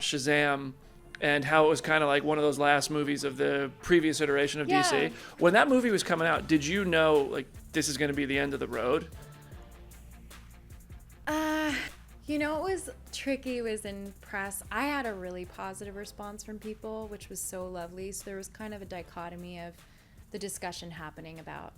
Shazam and how it was kind of like one of those last movies of the previous iteration of DC. When that movie was coming out, did you know, like, this is going to be the end of the road? It was tricky was in press. I had a really positive response from people, which was so lovely. So there was kind of a dichotomy of the discussion happening about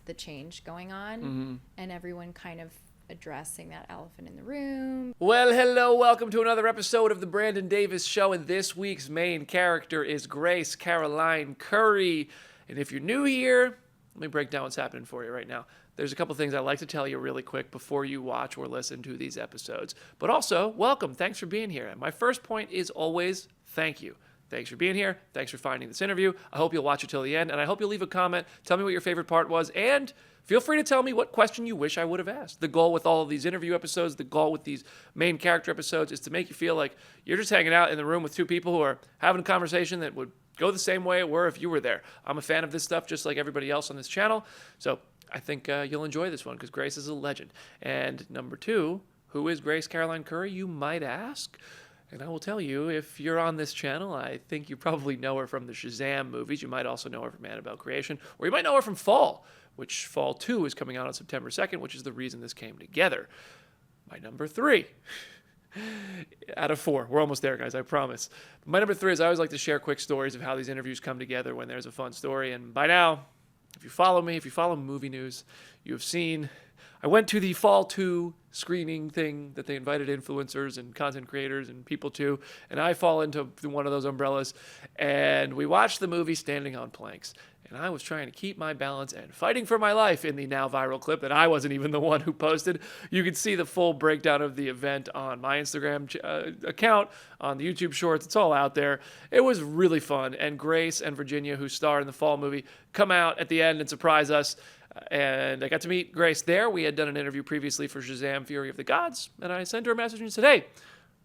the change going on and everyone kind of addressing that elephant in the room. Well, hello, welcome to another episode of the Brandon Davis Show, and this week's main character is Grace Caroline Currey. And if you're new here, let me break down what's happening for you right now. There's a couple things I'd like to tell you really quick before you watch or listen to these episodes. But also, welcome. Thanks for being here. And my first point is always thank you. Thanks for being here. Thanks for finding this interview. I hope you'll watch it till the end, and I hope you'll leave a comment. Tell me what your favorite part was, and feel free to tell me what question you wish I would have asked. The goal with all of these interview episodes, the goal with these main character episodes is to make you feel like you're just hanging out in the room with two people who are having a conversation that would go the same way it were if you were there. I'm a fan of this stuff just like everybody else on this channel, so I think you'll enjoy this one because Grace is a legend. And number two, who is Grace Caroline Currey, you might ask? And I will tell you, if you're on this channel, I think you probably know her from the Shazam movies. You might also know her from Annabelle Creation, or you might know her from Fall, which Fall 2 is coming out on September 2nd, which is the reason this came together. My number three, out of four. We're almost there, guys, I promise. My number three is I always like to share quick stories of how these interviews come together when there's a fun story. And by now, if you follow me, if you follow movie news, you have seen I went to the Fall 2 screening thing that they invited influencers and content creators and people to, and I fall into one of those umbrellas, and we watched the movie standing on planks. And I was trying to keep my balance and fighting for my life in the now viral clip that I wasn't even the one who posted. You can see the full breakdown of the event on my Instagram account, on the YouTube Shorts. It's all out there. It was really fun. And Grace and Virginia, who star in the Fall movie, come out at the end and surprise us. And I got to meet Grace there. We had done an interview previously for Shazam! Fury of the Gods. And I sent her a message and said, hey,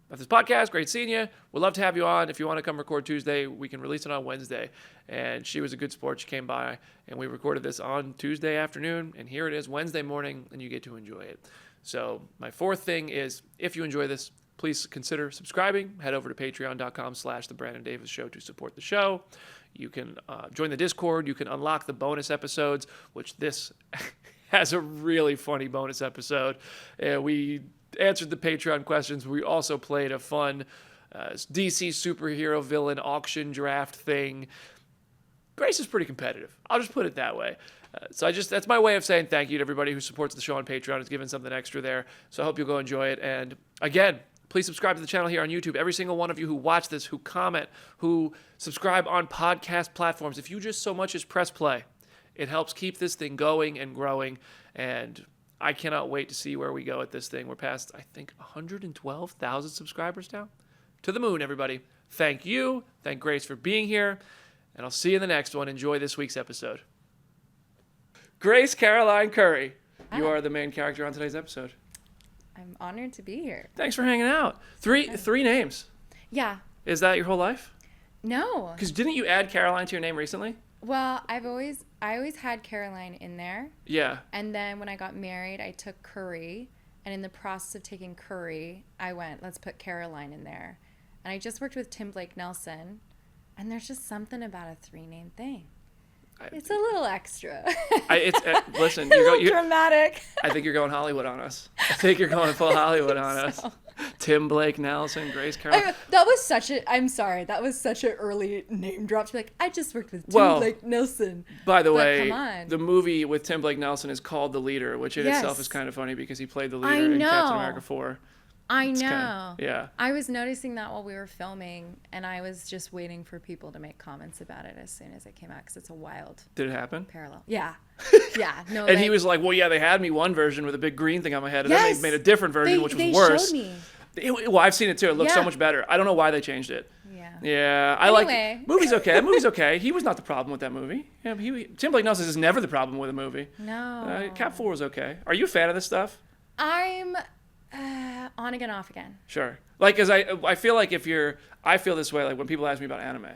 about this podcast, great seeing you. We'd love to have you on. If you want to come record Tuesday, we can release it on Wednesday. And she was a good sport. She came by, and we recorded this on Tuesday afternoon. And here it is, Wednesday morning, and you get to enjoy it. So my fourth thing is, if you enjoy this, please consider subscribing. Head over to patreon.com/The Brandon Davis Show to support the show. You can join the Discord. You can unlock the bonus episodes, which this has a really funny bonus episode. We answered the Patreon questions. We also played a fun DC superhero villain auction draft thing. Grace is pretty competitive. I'll just put it that way. That's my way of saying thank you to everybody who supports the show on Patreon. It's given something extra there. So I hope you'll go enjoy it. And again, please subscribe to the channel here on YouTube. Every single one of you who watch this, who comment, who subscribe on podcast platforms, if you just so much as press play, it helps keep this thing going and growing. And I cannot wait to see where we go at this thing. We're past, I think, 112,000 subscribers now. To the moon, everybody. Thank you. Thank Grace for being here. And I'll see you in the next one. Enjoy this week's episode. Grace Caroline Currey. You are the main character on today's episode. I'm honored to be here. Thanks for hanging out. Three names. Yeah. Is that your whole life? No. Because didn't you add Caroline to your name recently? Well, I always had Caroline in there. Yeah. And then when I got married, I took Currey. And in the process of taking Currey, I went, let's put Caroline in there. And I just worked with Tim Blake Nelson. And there's just something about a three-name thing. It's a little extra. Listen, you're dramatic. I think you're going Hollywood on us. I think you're going full Hollywood on us. Tim Blake Nelson, Grace Caroline. That was such an early name drop to be like, I just worked with Tim Blake Nelson. By the way, the movie with Tim Blake Nelson is called The Leader, which in itself is kind of funny because he played the leader in Captain America 4. I know. Yeah. I was noticing that while we were filming, and I was just waiting for people to make comments about it as soon as it came out because it's a wild. Did it happen? Parallel. Yeah. Yeah. No. And he was like, "Well, yeah, they had me one version with a big green thing on my head, and then they made a different version, which was worse." They showed me. Well, I've seen it too. It looks so much better. I don't know why they changed it. Yeah. Yeah. I like movie's okay. That movie's okay. He was not the problem with that movie. Yeah, Tim Blake Nelson is never the problem with a movie. No. Cap 4 was okay. Are you a fan of this stuff? I'm on again, off again. Sure. Like, as I feel like I feel this way, like when people ask me about anime.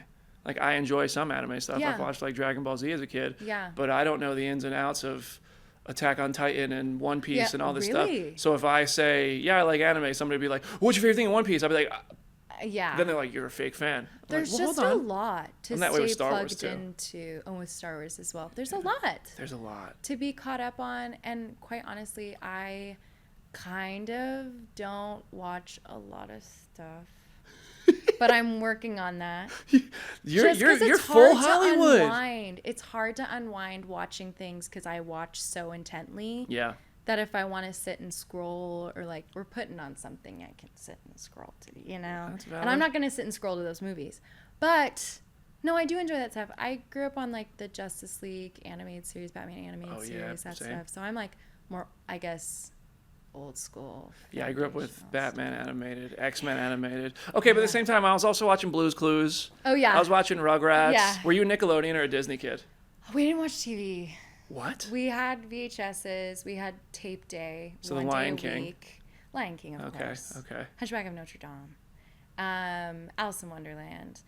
Like, I enjoy some anime stuff. Yeah. I've watched, like, Dragon Ball Z as a kid. Yeah. But I don't know the ins and outs of Attack on Titan and One Piece and all this stuff. So if I say, yeah, I like anime, somebody would be like, what's your favorite thing in One Piece? I'd be like, Yeah. Then they're like, you're a fake fan. I'm There's like, well, just hold a on. lot to And that way with stay Star Wars, plugged too. into. And with Star Wars as well. There's a lot There's a lot. to be caught up on. And quite honestly, I kind of don't watch a lot of stuff. But I'm working on that. You're it's full hard Hollywood. To unwind. It's hard to unwind watching things because I watch so intently. Yeah. That if I want to sit and scroll or like we're putting on something, I can sit and scroll to, That's valid. And I'm not going to sit and scroll to those movies. But no, I do enjoy that stuff. I grew up on like the Justice League animated series, Batman animated series, that same. stuff. So I'm like more, I guess, old school. Yeah, I grew up with foundational Batman stuff. animated, X-Men animated. Okay, but at the same time, I was also watching Blue's Clues. Oh, yeah. I was watching Rugrats. Yeah. Were you a Nickelodeon or a Disney kid? We didn't watch TV. What? We had VHSs. We had tape day. So the one day Lion a King. week. Lion King, of course. Okay. Hunchback of Notre Dame. Alice in Wonderland.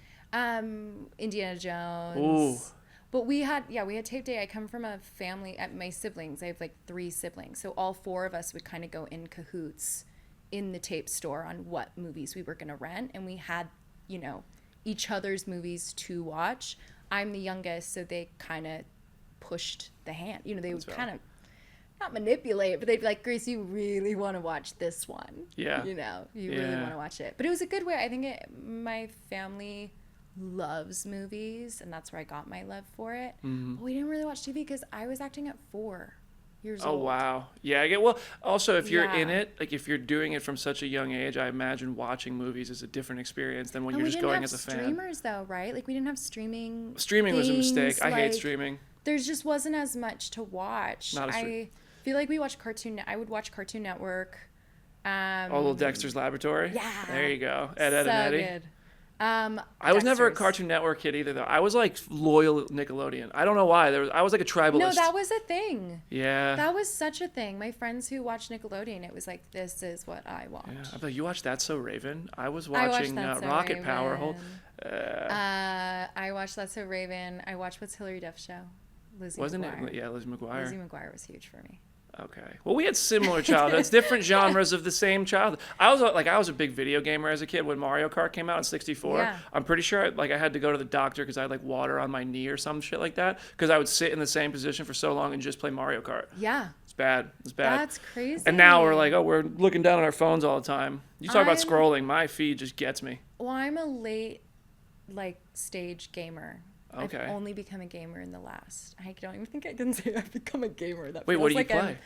Indiana Jones. Ooh. But we had tape day. I come from a family, my siblings, I have like 3 siblings. So all 4 of us would kind of go in cahoots in the tape store on what movies we were going to rent. And we had, each other's movies to watch. I'm the youngest, so they kind of pushed the hand. They would kind of not manipulate, but they'd be like, Grace, you really want to watch this one. Yeah. You really want to watch it. But it was a good way. I think my family loves movies, and that's where I got my love for it. Mm-hmm. But we didn't really watch TV because I was acting at 4 years Oh, old. wow. Yeah, I get. Well, also, if you're Yeah. in it, like if you're doing it from such a young age, I imagine watching movies is a different experience than when And you're we just didn't going have as a fan. streamers though, right? Like we didn't have streaming. Streaming was a mistake. things, I hate like, streaming. There just wasn't as much to watch. Not a I feel like we watched I would watch Cartoon Network. Little Dexter's Laboratory. Yeah. There you go. Ed, so and Eddie. good. I was never a Dexter's. Cartoon Network kid either, though. I was like loyal Nickelodeon. I don't know why. I was like a tribalist. No, that was a thing. Yeah. That was such a thing. My friends who watched Nickelodeon, it was like, this is what I watch. Yeah. I'm like, you watched That's So Raven? I was I watched watching That's So Rocket Raven. Power. I watched That's So Raven. I watched What's Hillary Duff's show? Lizzie Wasn't McGuire. it? Yeah, Lizzie McGuire. Lizzie McGuire was huge for me. Okay. Well, we had similar childhoods, different genres of the same childhood. I was a big video gamer as a kid when Mario Kart came out in '64. Yeah. I'm pretty sure I had to go to the doctor because I had like water on my knee or some shit like that because I would sit in the same position for so long and just play Mario Kart. Yeah. It's bad. It's bad. That's crazy. And now we're like, oh, we're looking down at our phones all the time. You talk about I'm- scrolling, my feed just gets me. Well, I'm a late, stage gamer. Okay. I've only become a gamer in the last. I don't even think I can say I've become a gamer. That Wait, feels what do you like play?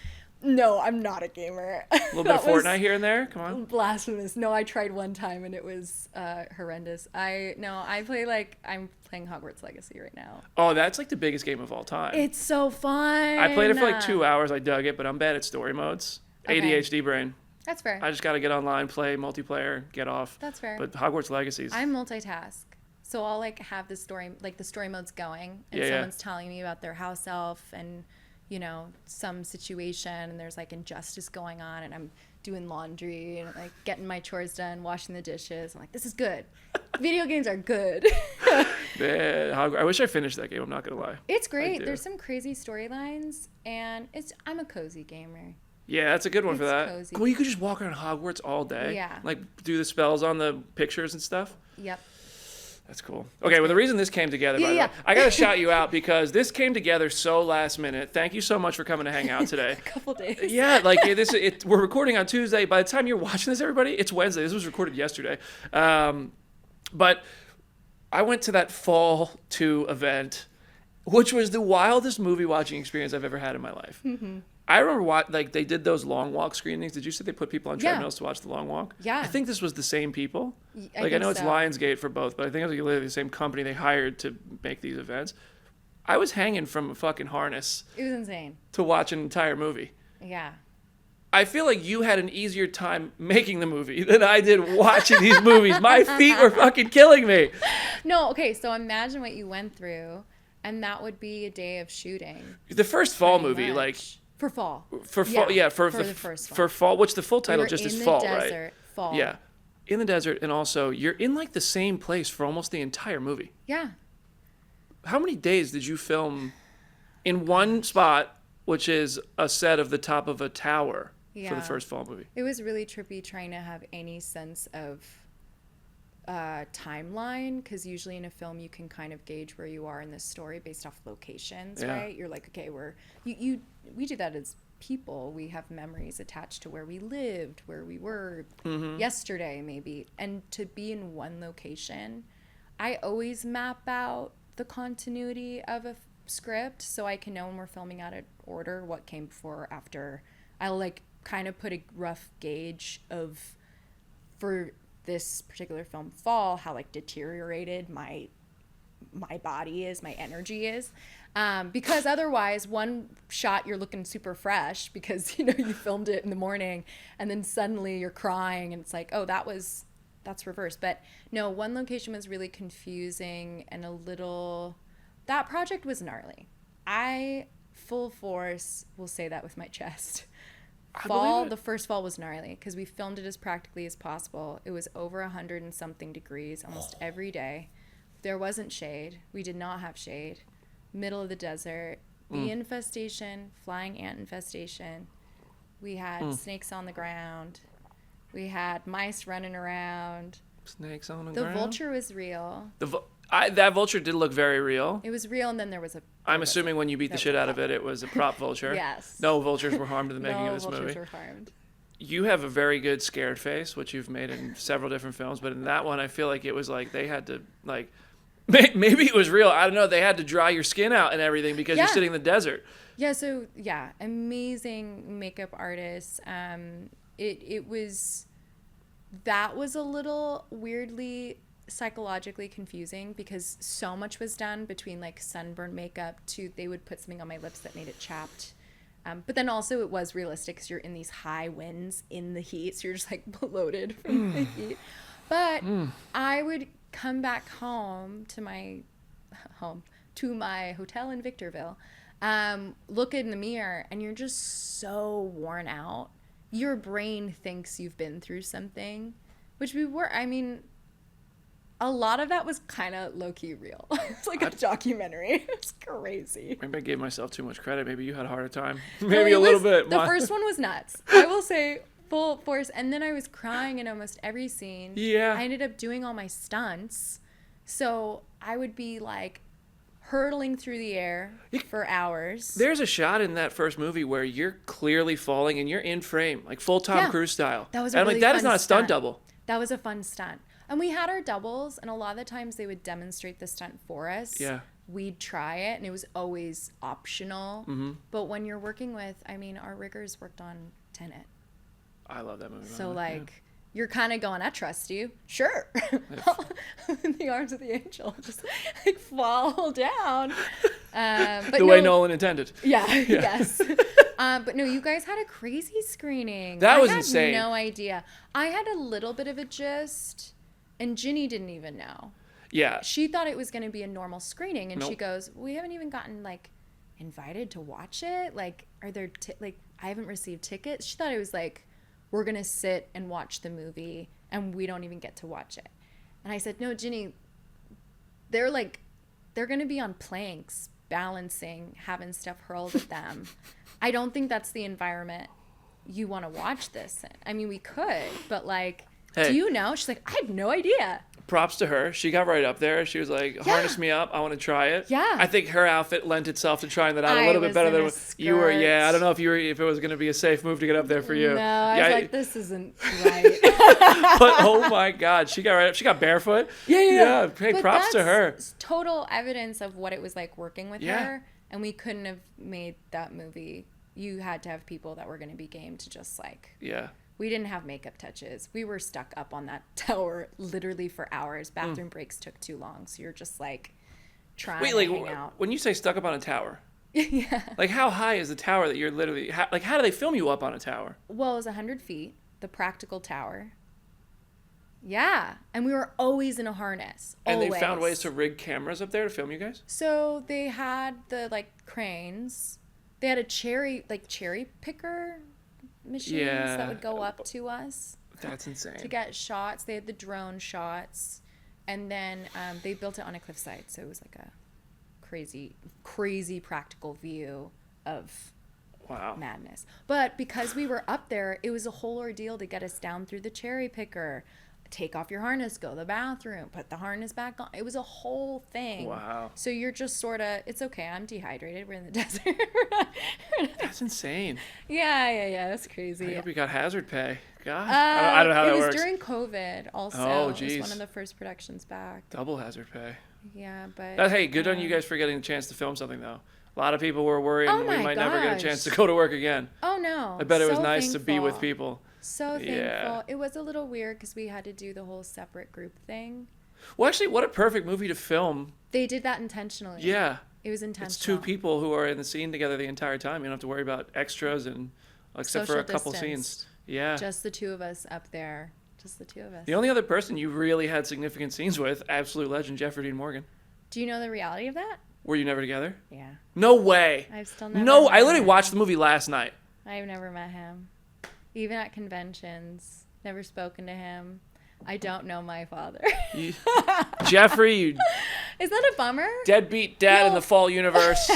No, I'm not a gamer. A little bit of Fortnite here and there? Come on. Blasphemous. No, I tried one time and it was horrendous. I'm playing Hogwarts Legacy right now. Oh, that's like the biggest game of all time. It's so fun. I played it for like 2 hours. I dug it, but I'm bad at story modes. Okay. ADHD brain. That's fair. I just got to get online, play multiplayer, get off. That's fair. But Hogwarts Legacy's. I multitask. So I'll have the story mode's going and Yeah, someone's telling me about their house elf and, some situation and there's injustice going on and I'm doing laundry and getting my chores done, washing the dishes. I'm like, this is good. Video games are good. Man, I wish I finished that game. I'm not going to lie. It's great. do. There's some crazy storylines and I'm a cozy gamer. Yeah, that's a good one for It's that. cozy. Well, you could just walk around Hogwarts all day. Yeah. Like do the spells on the pictures and stuff. Yep. That's cool. Okay, well, the reason this came together, by the way, I got to shout you out because this came together so last minute. Thank you so much for coming to hang out today. A couple days. Yeah, we're recording on Tuesday. By the time you're watching this, everybody, it's Wednesday. This was recorded yesterday. But I went to that Fall 2 event, which was the wildest movie watching experience I've ever had in my life. Mm-hmm. I remember they did those long walk screenings. Did you say they put people on treadmills to watch the long walk? Yeah. I think this was the same people. I I think know it's so. Lionsgate for both, but I think it was literally the same company they hired to make these events. I was hanging from a fucking harness It was insane. to watch an entire movie. Yeah. I feel like you had an easier time making the movie than I did watching these movies. My feet were fucking killing me. No, okay, so imagine what you went through, and that would be a day of shooting. The first Fall pretty movie, much. For fall. for fall, for the first one. for Fall, which the full title We were just in is the Fall, desert, right? Fall. Yeah, in the desert, and also you're in the same place for almost the entire movie. Yeah. How many days did you film in one spot, which is a set of the top of a tower for Yeah. the first Fall movie? It was really trippy trying to have any sense of timeline, because usually in a film you can kind of gauge where you are in the story based off locations, Yeah. right? You're like, okay, we do that as people. We have memories attached to where we lived, where we were yesterday maybe. And to be in one location, I always map out the continuity of a script so I can know when we're filming out of order what came before or after. I'll like kind of put a rough gauge of, for this particular film Fall, how like deteriorated my body is, my energy is, because otherwise one shot you're looking super fresh because you filmed it in the morning, and then suddenly you're crying and it's like, oh, that's reversed. But no, one location was really confusing and that project was gnarly. I full force will say that with my chest. The first Fall was gnarly because we filmed it as practically as possible. It was over 100 and something degrees almost every day. There wasn't shade. We did not have shade. Middle of the desert. Bee infestation, flying ant infestation. We had snakes on the ground. We had mice running around. Snakes on the ground. ground? The vulture was real. That vulture did look very real. It was real, and then there was I'm assuming when you beat the shit out of it, it was a prop vulture. Yes. No vultures were harmed in the making of this movie. No vultures were harmed. You have a very good scared face, which you've made in several different films, but in that one, I feel like it was like they had to, like, maybe it was real. I don't know. They had to dry your skin out and everything because you're sitting in the desert. Yeah, so, amazing makeup artists. That was a little weirdly psychologically confusing because so much was done between like sunburn makeup to they would put something on my lips that made it chapped. But then also it was realistic because you're in these high winds in the heat, so you're just like bloated from the heat. But I would come back home to my hotel in Victorville, look in the mirror, and you're just so worn out. Your brain thinks you've been through something, which we were. I mean, a lot of that was kind of low-key real. It's like a documentary. It's crazy. Maybe I gave myself too much credit. Maybe you had a harder time. Maybe a little bit. The first one was nuts. I will say full force. And then I was crying in almost every scene. Yeah. I ended up doing all my stunts. So I would be like hurtling through the air for hours. There's a shot in that first movie where you're clearly falling and you're in frame, like full Tom Cruise style. That was and I'm like, that is not a stunt double. That was a fun stunt. And we had our doubles, and a lot of the times they would demonstrate the stunt for us. Yeah. We'd try it, and it was always optional. Mm-hmm. But when you're working with, our riggers worked on Tenet. I love that movie. So, you're kind of going, I trust you. Sure. In the arms of the angel. Just, fall down. But way Nolan intended. Yeah. Yes. But no, you guys had a crazy screening. That was insane. I had no idea. I had a little bit of a gist. And Ginny didn't even know. Yeah. She thought it was going to be a normal screening. And she goes, we haven't even gotten, invited to watch it. Are there, I haven't received tickets. She thought it was we're going to sit and watch the movie. And we don't even get to watch it. And I said, no, Ginny, they're going to be on planks, balancing, having stuff hurled at them. I don't think that's the environment you want to watch this in. We could, but Hey. Do you know? She's like, I had no idea. Props to her. She got right up there. She was like, harness me up. I want to try it. Yeah. I think her outfit lent itself to trying that out a little bit better than you were. Yeah. I don't know if it was going to be a safe move to get up there for you. No, I was like, this isn't right. But oh my God, she got right up. She got barefoot. Yeah. Hey, but props to her. Total evidence of what it was like working with her. And we couldn't have made that movie. You had to have people that were going to be game to just Yeah. We didn't have makeup touches. We were stuck up on that tower literally for hours. Bathroom breaks took too long. So you're just trying to hang out. When you say stuck up on a tower, yeah. How high is the tower that you're literally, how do they film you up on a tower? Well, it was 100 feet, the practical tower. Yeah. And we were always in a harness. And they found ways to rig cameras up there to film you guys? So they had the cranes. They had a cherry picker machines that would go up to us. That's insane. To get shots. They had the drone shots. And then they built it on a cliffside. So it was a crazy practical view of madness. But because we were up there, it was a whole ordeal to get us down through the cherry picker. take off your harness, go to the bathroom, put the harness back on. It was a whole thing. Wow. So you're just sort of, it's okay. I'm dehydrated. We're in the desert. That's insane. Yeah. That's crazy. I hope you got hazard pay. God, I don't know how that works. It was during COVID also. Oh, It was geez. one of the first productions back. Double hazard pay. Yeah, but... Hey, good on you guys for getting the chance to film something, though. A lot of people were worried Oh we my might never get a chance to gosh. go to work again. Oh, no. I bet it was So nice to be with thankful. people. So thankful. Yeah. It was a little weird because we had to do the whole separate group thing. Well, actually, what a perfect movie to film. They did that intentionally. Yeah. It was intentional. It's two people who are in the scene together the entire time. You don't have to worry about extras and except for a Social couple distance. scenes. Yeah. Just the two of us up there. Just the two of us. The only other person you really had significant scenes with, absolute legend Jeffrey Dean Morgan. Do you know the reality of that? Were you never together? Yeah. No way. I've still never No, met I literally him. watched the movie last night. I've never met him. Even at conventions. Never spoken to him. I don't know my father. Jeffrey, you Is that a bummer? deadbeat dad in No. the fall universe,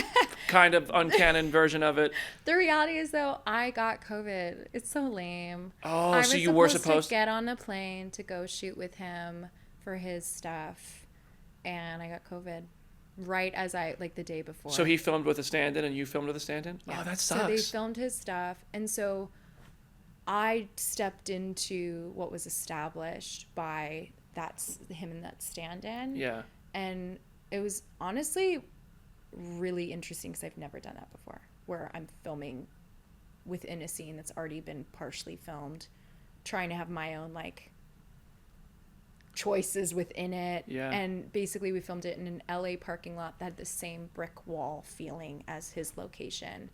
kind of uncanon version of it. The reality is, though, I got COVID. It's so lame. Oh, I was so you were to supposed get on a plane to go shoot with him for his stuff, and I got COVID right as the day before. So he filmed with a stand-in and you filmed with a stand-in? Yeah. Oh, that So they sucks. filmed his stuff, and so I stepped into what was established by him in that stand-in. Yeah. And it was honestly really interesting because I've never done that before, where I'm filming within a scene that's already been partially filmed, trying to have my own choices within it. Yeah. And basically we filmed it in an LA parking lot that had the same brick wall feeling as his location.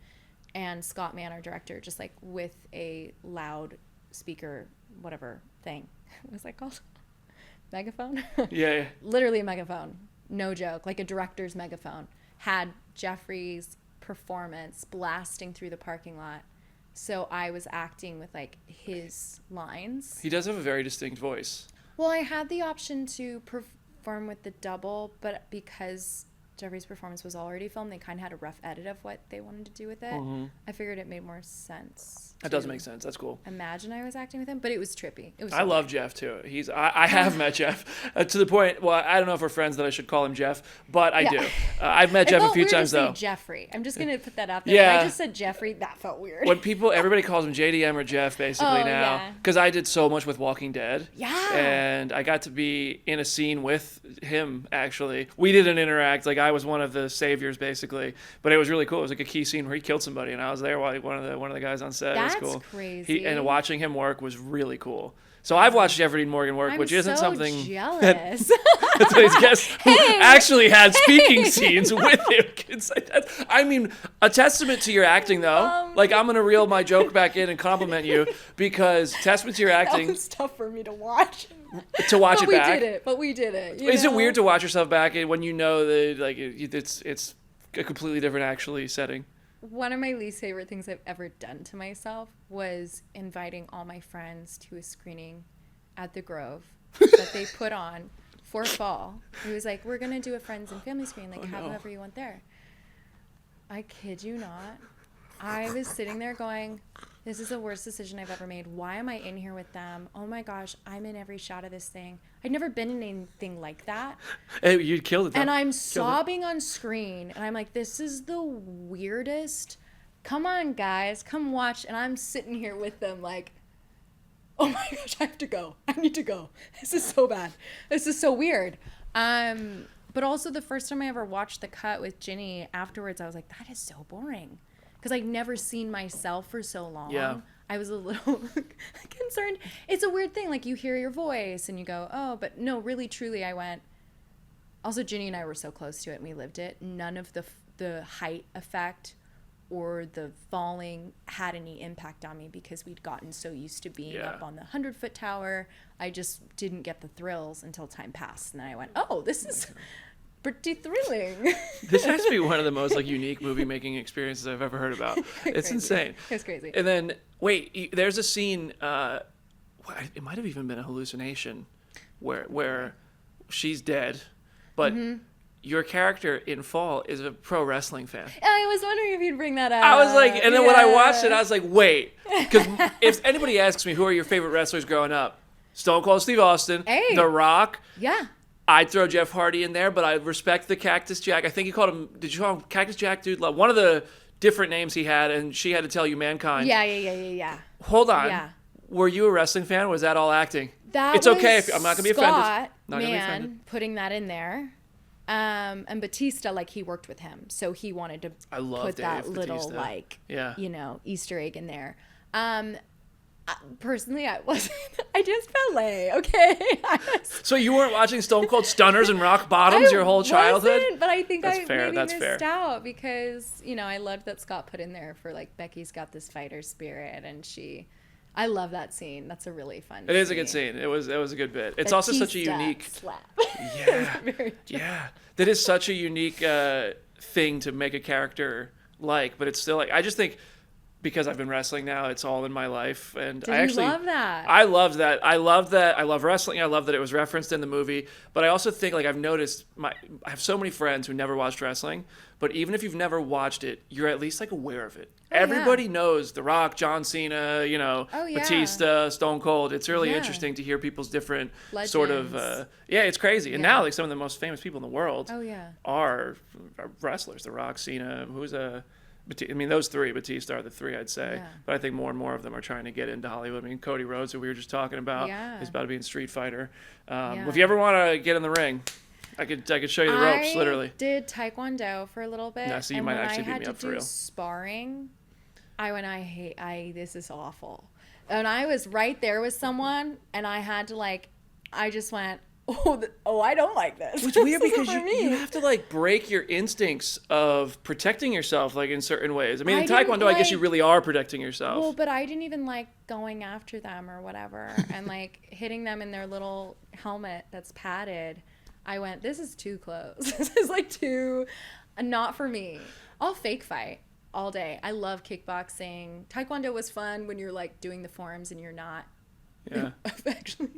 And Scott Mann, our director, just with a loud speaker, whatever thing. What was that called? Megaphone? Yeah. Literally a megaphone. No joke. Like a director's megaphone. Had Jeffrey's performance blasting through the parking lot. So I was acting with his lines. He does have a very distinct voice. Well, I had the option to perform with the double, but because Jeffrey's performance was already filmed, they kind of had a rough edit of what they wanted to do with it. Mm-hmm. I figured it made more sense. That does make sense. That's cool. Imagine I was acting with him, but it was trippy. It was. I love Jeff too. I have met Jeff to the point. Well, I don't know if we're friends that I should call him Jeff, but I do. I've met Jeff a few times to say though. Jeffrey. I'm just gonna put that out there. Yeah. I just said Jeffrey. That felt weird. When everybody calls him JDM or Jeff basically Oh, now, yeah. because I did so much with Walking Dead. Yeah. And I got to be in a scene with him. Actually, we didn't interact. I was one of the saviors basically, but it was really cool. It was a key scene where he killed somebody, and I was there while one of the guys on set. That's it was cool. crazy. And watching him work was really cool. So I've watched Jeffrey Dean Morgan work, I'm which isn't so something jealous. that today's guest who actually had speaking scenes with him. I mean, a testament to your acting, though. I'm gonna reel my joke back in and compliment you because testament to your acting. That was tough for me to watch. To watch but it back. We did it. Is it weird to watch yourself back when you know that it's a completely different actually setting? One of my least favorite things I've ever done to myself was inviting all my friends to a screening at the Grove that they put on for fall. It was we're going to do a friends and family screening, have whoever you want there. I kid you not. I was sitting there going, this is the worst decision I've ever made. Why am I in here with them? Oh my gosh, I'm in every shot of this thing. I'd never been in anything like that. Hey, you killed it, though. And I'm sobbing on screen, and I'm like, this is the weirdest. Come on, guys, come watch. And I'm sitting here with them oh my gosh, I have to go. I need to go. This is so bad. This is so weird. But also the first time I ever watched the cut with Ginny, afterwards I was like, that is so boring. Because I'd never seen myself for so long. Yeah. I was a little concerned. It's a weird thing. You hear your voice and you go, oh, but no, really, truly, I went. Also, Ginny and I were so close to it and we lived it. None of the height effect or the falling had any impact on me because we'd gotten so used to being up on the 100-foot tower. I just didn't get the thrills until time passed. And then I went, oh, this is pretty thrilling. This has to be one of the most unique movie making experiences I've ever heard about. It's insane. It's crazy. And then there's a scene. It might have even been a hallucination, where she's dead, but your character in Fall is a pro wrestling fan. I was wondering if you'd bring that up. I was and then when I watched it, I was wait, because if anybody asks me who are your favorite wrestlers growing up, Stone Cold Steve Austin, Hey. The Rock. Yeah. I'd throw Jeff Hardy in there, but I respect the Cactus Jack. I think you called him. Did you call him Cactus Jack, dude? Like, one of the different names he had, and she had to tell you Mankind. Yeah. Hold on. Yeah. Were you a wrestling fan? Or was that all acting? It's okay. I'm not gonna be offended. Scott, Not gonna be offended. putting that in there. And Batista, like, he worked with him, so he wanted to put that Dave little Bautista. like, Yeah. Easter egg in there. Personally, I wasn't. I just ballet, okay. So you weren't watching Stone Cold Stunners and Rock Bottoms your whole childhood? Wasn't, but I think That's I fair, maybe that's missed fair. out because I loved that Scott put in there for like Becky's got this fighter spirit, and I love that scene. That's a really fun. It is a good scene. It was a good bit. It's also such a Batista unique. slap. Yeah. That is such a unique thing to make a character like, but it's still like, I just think because I've been wrestling now, it's all in my life, and Did I actually you love that? I love that. I love that. I love wrestling. I love that it was referenced in the movie. But I also think, like, I've noticed I have so many friends who never watched wrestling, but even if you've never watched it, you're at least like aware of it. Everybody knows The Rock, John Cena, Batista, Stone Cold. It's really interesting to hear people's different sort of it's crazy. And now, like, some of the most famous people in the world are wrestlers. The Rock, Cena, those three, Batista are the three, I'd say. Yeah. But I think more and more of them are trying to get into Hollywood. I mean, Cody Rhodes, who we were just talking about, is about to be in Street Fighter. If you ever want to get in the ring, I could show you the ropes, literally. I did Taekowndoe for a little bit. Yeah, so you might actually beat me up for real. When I had to do sparring, this is awful. And I was right there with someone, and I had to, I just went, I don't like this. It's weird because you have to, like, break your instincts of protecting yourself, like, in certain ways. I mean, in Taekwondo, I guess you really are protecting yourself. Well, but I didn't even like going after them or whatever and, like, hitting them in their little helmet that's padded. I went, this is too close. This is, like, not for me. I'll fake fight all day. I love kickboxing. Taekwondo was fun when you're, like, doing the forms and you're not actually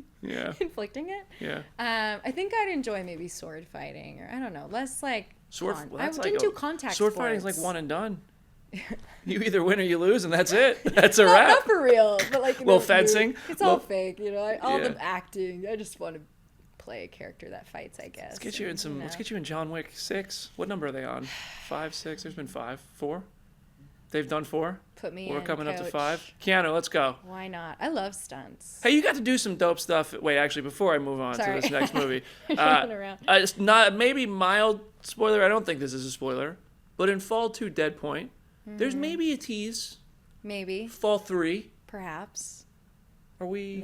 inflicting it. Yeah. I think I'd enjoy maybe sword fighting, or I don't know, less like I didn't like do contact sword sports. fighting's like one and done. You either win or you lose, and that's it. That's a wrap. Not for real, but like fencing. It's all fake, all the acting. I just want to play a character that fights, I guess. Let's get you in Let's get you in John Wick 6. What number are they on? 5, 6. There's been 5, 4. They've done 4. Put me We're in, coming up to coach. 5. Keanu, let's go. Why not? I love stunts. Hey, you got to do some dope stuff. Wait, actually, before I move on to this next movie, it's not maybe mild spoiler. I don't think this is a spoiler, but in Fall 2, Deadpoint, there's maybe a tease. Maybe. Fall 3, perhaps. Are we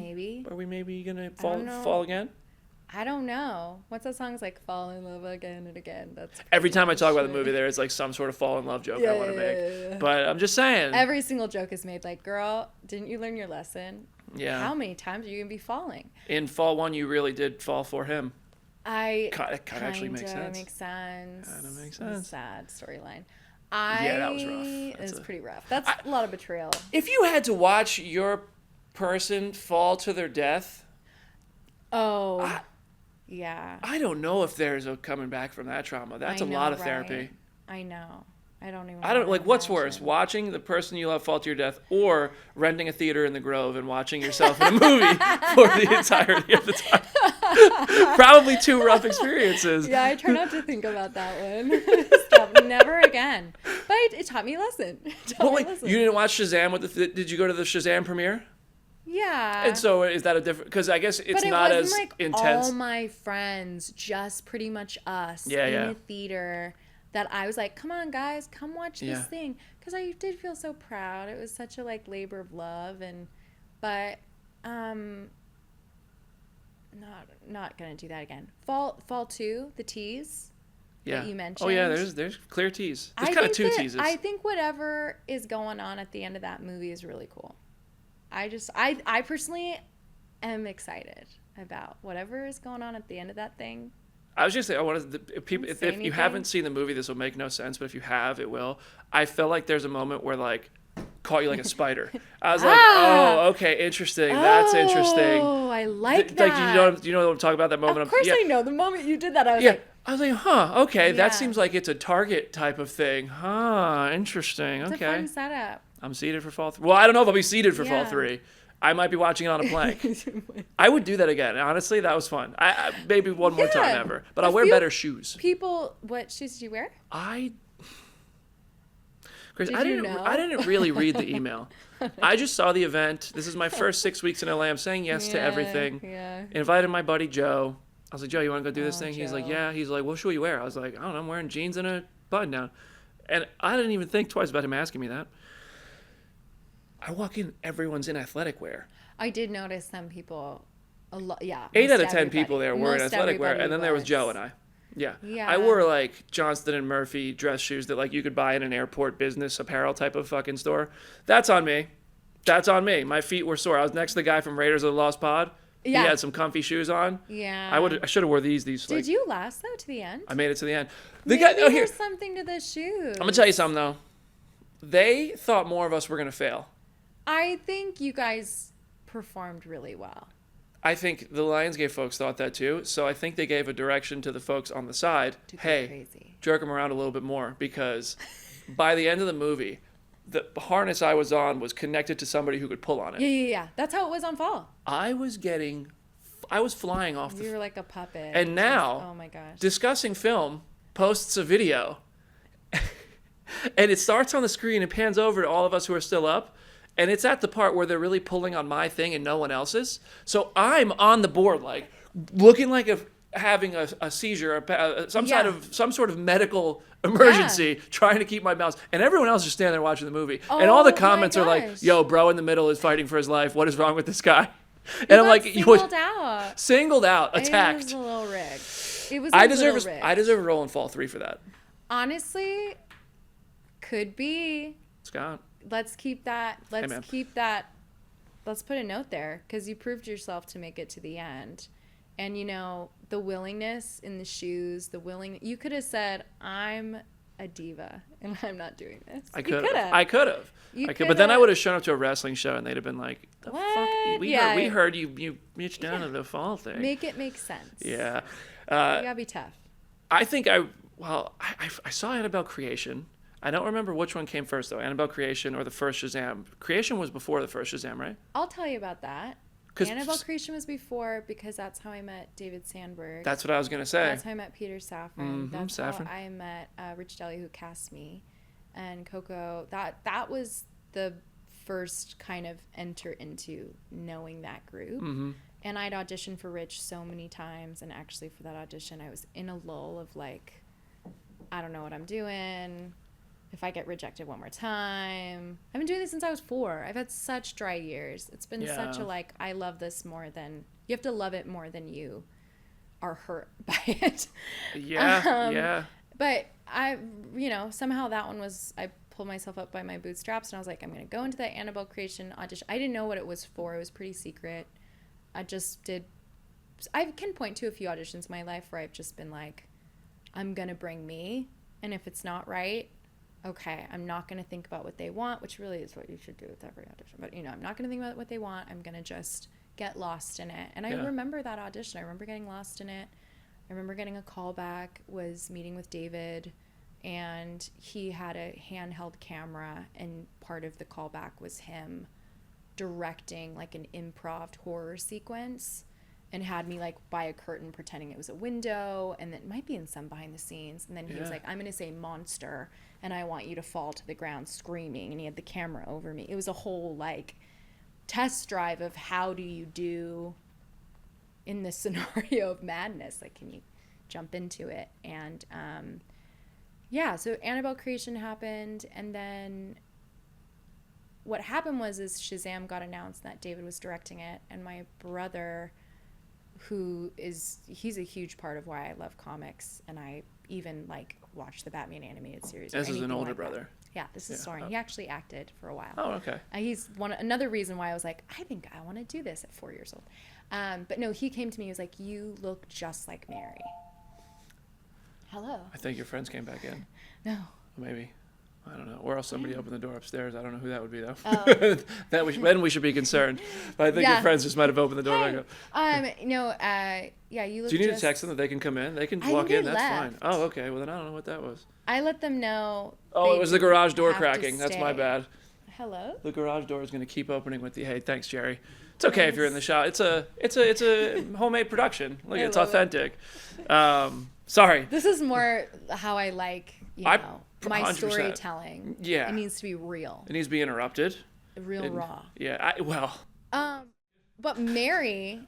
maybe gonna fall again? I don't know. What's that song? It's like fall in love again and again. That's every time I talk about the movie, there is like some sort of fall in love joke I want to make. Yeah. But I'm just saying. Every single joke is made like, girl, didn't you learn your lesson? Yeah. How many times are you gonna be falling? In Fall 1, you really did fall for him. It kind of actually makes sense. Kind of makes sense. Sad storyline. That was rough. It was pretty rough. That's a lot of betrayal. If you had to watch your person fall to their death. Yeah. I don't know if there's a coming back from that trauma. That's a lot of therapy. I know. I don't what's worse, watching the person you love fall to your death or renting a theater in the Grove and watching yourself in a movie for the entirety of the time. Probably two rough experiences. Yeah, I try not to think about that one. Stop, never again. But it taught me a lesson. You didn't watch Shazam did you go to the Shazam premiere? Yeah. And so is that a different, because I guess it's not as like intense. All my friends, just pretty much us in the theater, that I was like, come on guys, come watch this thing. Because I did feel so proud. It was such a like labor of love, but not gonna do that again. Fall 2, the tease that you mentioned. Oh yeah, there's clear tease. There's kind of two teases. I think whatever is going on at the end of that movie is really cool. I personally am excited about whatever is going on at the end of that thing. I was just saying, if you haven't seen the movie, this will make no sense, but if you have, it will. I felt like there's a moment where like caught you like a spider. I was like, oh, okay, interesting. That's interesting. Oh, I like that. Like, you know what I'm talking about, that moment? Of course I know. The moment you did that, I was like... I was like, okay, that seems like it's a Target type of thing. Interesting, it's okay. a fun setup. I'm seated for Fall 3. Well, I don't know if I'll be seated for Fall 3. I might be watching it on a plank. I would do that again. Honestly, that was fun. I maybe one more time ever. But I'll wear better shoes. People, what shoes did you wear? Chris, I didn't really read the email. I just saw the event. This is my first 6 weeks in LA. I'm saying yes to everything. Yeah. Invited my buddy Joe. I was like, Joe, you want to go do this thing? Joe. He's like, yeah. He's like, what shoe you wear? I was like, I don't know. I'm wearing jeans and a button down. And I didn't even think twice about him asking me that. I walk in, everyone's in athletic wear. I did notice some people, a lot. Yeah. 8 out of 10 people there were in athletic wear, and then there was Joe and I. Yeah. I wore like Johnston & Murphy dress shoes that like you could buy in an airport business apparel type of fucking store. That's on me. My feet were sore. I was next to the guy from Raiders of the Lost Pod. Yeah. He had some comfy shoes on. Yeah. I should have wore these. Did you last though to the end? I made it to the end. There's something to the shoes. I'm gonna tell you something though. They thought more of us were gonna fail. I think you guys performed really well. I think the Lionsgate folks thought that too. So I think they gave a direction to the folks on the side. Hey, jerk them around a little bit more, because by the end of the movie, the harness I was on was connected to somebody who could pull on it. Yeah. That's how it was on Fall. I was flying off You were like a puppet. And now, oh my gosh. Discussing Film posts a video, and it starts on the screen and pans over to all of us who are still up. And it's at the part where they're really pulling on my thing and no one else's. So I'm on the board, like looking like having a seizure, some sort of medical emergency, trying to keep my balance. And everyone else is standing there watching the movie. And all the comments are like, "Yo, bro in the middle is fighting for his life. What is wrong with this guy?" And I'm like, singled out, attacked. It was a little rigged. It was. I deserve a role in Fall 3 for that. Honestly, could be. Scott. Let's keep that. Let's put a note there, because you proved yourself to make it to the end. And, the willingness in the shoes, you could have said, I'm a diva and I'm not doing this. I could have. But then I would have shown up to a wrestling show and they'd have been like, the fuck? We heard you reached down to the Fall thing. Make it make sense. Yeah. You gotta be tough. I think I saw Annabelle Creation. I don't remember which one came first, though. Annabelle Creation or the first Shazam. Creation was before the first Shazam, right? I'll tell you about that. Annabelle Creation was before, because that's how I met David Sandberg. That's what I was going to say. That's how I met Peter Safran. That's Safran. How I met Rich Deli, who cast me, and Coco. That was the first kind of enter into knowing that group. Mm-hmm. And I'd auditioned for Rich so many times, and actually for that audition, I was in a lull of like, I don't know what I'm doing. If I get rejected one more time. I've been doing this since I was 4. I've had such dry years. It's been such a I love this more than, you have to love it more than you are hurt by it. Yeah. But I, somehow that one was, I pulled myself up by my bootstraps and I was like, I'm going to go into that Annabelle Creation audition. I didn't know what it was for. It was pretty secret. I can point to a few auditions in my life where I've just been like, I'm going to bring me. And if it's not right, okay, I'm not going to think about what they want, which really is what you should do with every audition. But, I'm not going to think about what they want. I'm going to just get lost in it. And I remember that audition. I remember getting lost in it. I remember getting a call back, was meeting with David, and he had a handheld camera, and part of the callback was him directing like an improv horror sequence, and had me like by a curtain pretending it was a window, and it might be in some behind the scenes. And then he was like, I'm going to say monster, and I want you to fall to the ground screaming. And he had the camera over me. It was a whole like test drive of how do you do in this scenario of madness? Like, can you jump into it? And so Annabelle Creation happened, and then what happened was Shazam got announced that David was directing it, and my brother, he's a huge part of why I love comics, and I even like watch the Batman animated series. This is an older brother. Yeah, this is Soren. He actually acted for a while. Oh, okay. He's another reason why I was like, I think I want to do this at 4 years old. But no, he came to me. He was like, you look just like Mary. Hello. I think your friends came back in. No. Maybe. I don't know. Or else somebody opened the door upstairs. I don't know who that would be, though. Then we should be concerned. But I think your friends just might have opened the door back up. You look. Do you need to text them that they can come in? They can walk in. That's fine. Oh, okay. Well, then I don't know what that was. I let them know. Oh, it was the garage door cracking. That's my bad. Hello. The garage door is going to keep opening with the hey, thanks, Jerry. It's okay if you're in the shot. It's a homemade production. Look, it's authentic. Sorry. This is more how I like, my 100%. storytelling. Yeah. It needs to be real. It needs to be interrupted. Raw. Yeah. But Mary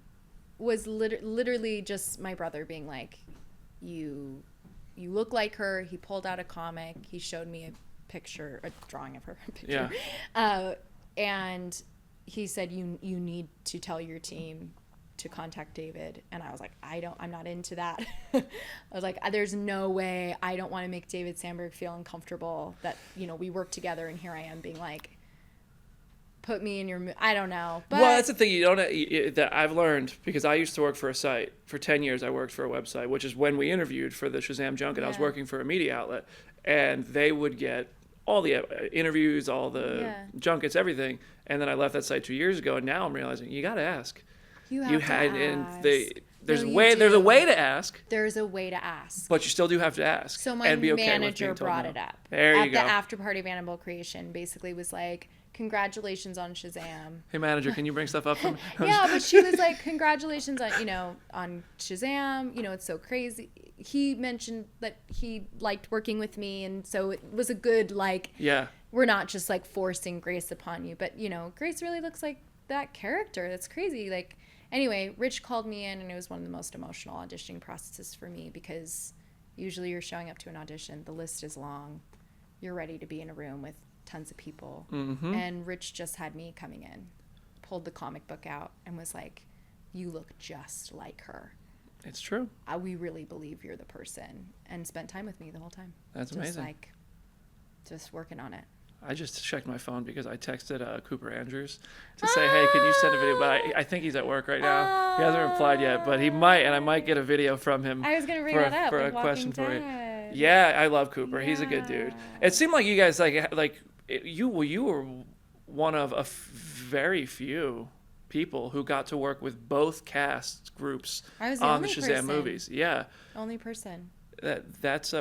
was literally just my brother being like, you look like her. He pulled out a comic. He showed me a drawing of her. And he said, you need to tell your team to contact David. And I was like, I'm not into that. I was like, there's no way. I don't want to make David Sandberg feel uncomfortable that, we work together and here I am being like, put me in your I don't know. But well, that's the thing that I've learned, because I used to work for a site. For 10 years, I worked for a website, which is when we interviewed for the Shazam junket. I was working for a media outlet, and they would get all the interviews, all the junkets, everything. And then I left that site 2 years ago, and now I'm realizing you got to ask. You have to ask. And there's a way to ask. There's a way to ask. But you still do have to ask. So my manager brought it up. There you go. At the after party of Annabelle Creation, basically was like, congratulations on Shazam. Hey manager, can you bring stuff up for me? Yeah, but she was like, congratulations on Shazam. It's so crazy. He mentioned that he liked working with me, and so it was a good we're not just like forcing Grace upon you, but Grace really looks like that character. That's crazy. Anyway, Rich called me in, and it was one of the most emotional auditioning processes for me, because usually you're showing up to an audition, the list is long, you're ready to be in a room with tons of people, and Rich just had me coming in, pulled the comic book out, and was like, you look just like her. It's true. We really believe you're the person, and spent time with me the whole time. That's amazing. Just working on it. I just checked my phone because I texted Cooper Andrews to say, hey, can you send a video? But I think he's at work right now. He hasn't replied yet, but he might, and I might get a video from him. I was going to bring that up. For a question for you. Yeah, I love Cooper. He's a good dude. It seemed like you guys, you were one of a very few people who got to work with both cast groups on the Shazam movies. Yeah. Only person. That's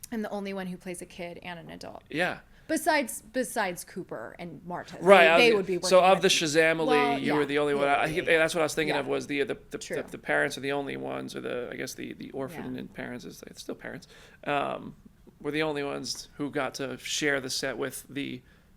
I'm the only one who plays a kid and an adult. Yeah. Besides Cooper and Marta. Right. They would be working. So of the Shazam-ly, you were the only one. That's what I was thinking of, was the parents are the only ones, or the orphan parents, it's still parents, were the only ones who got to share the set with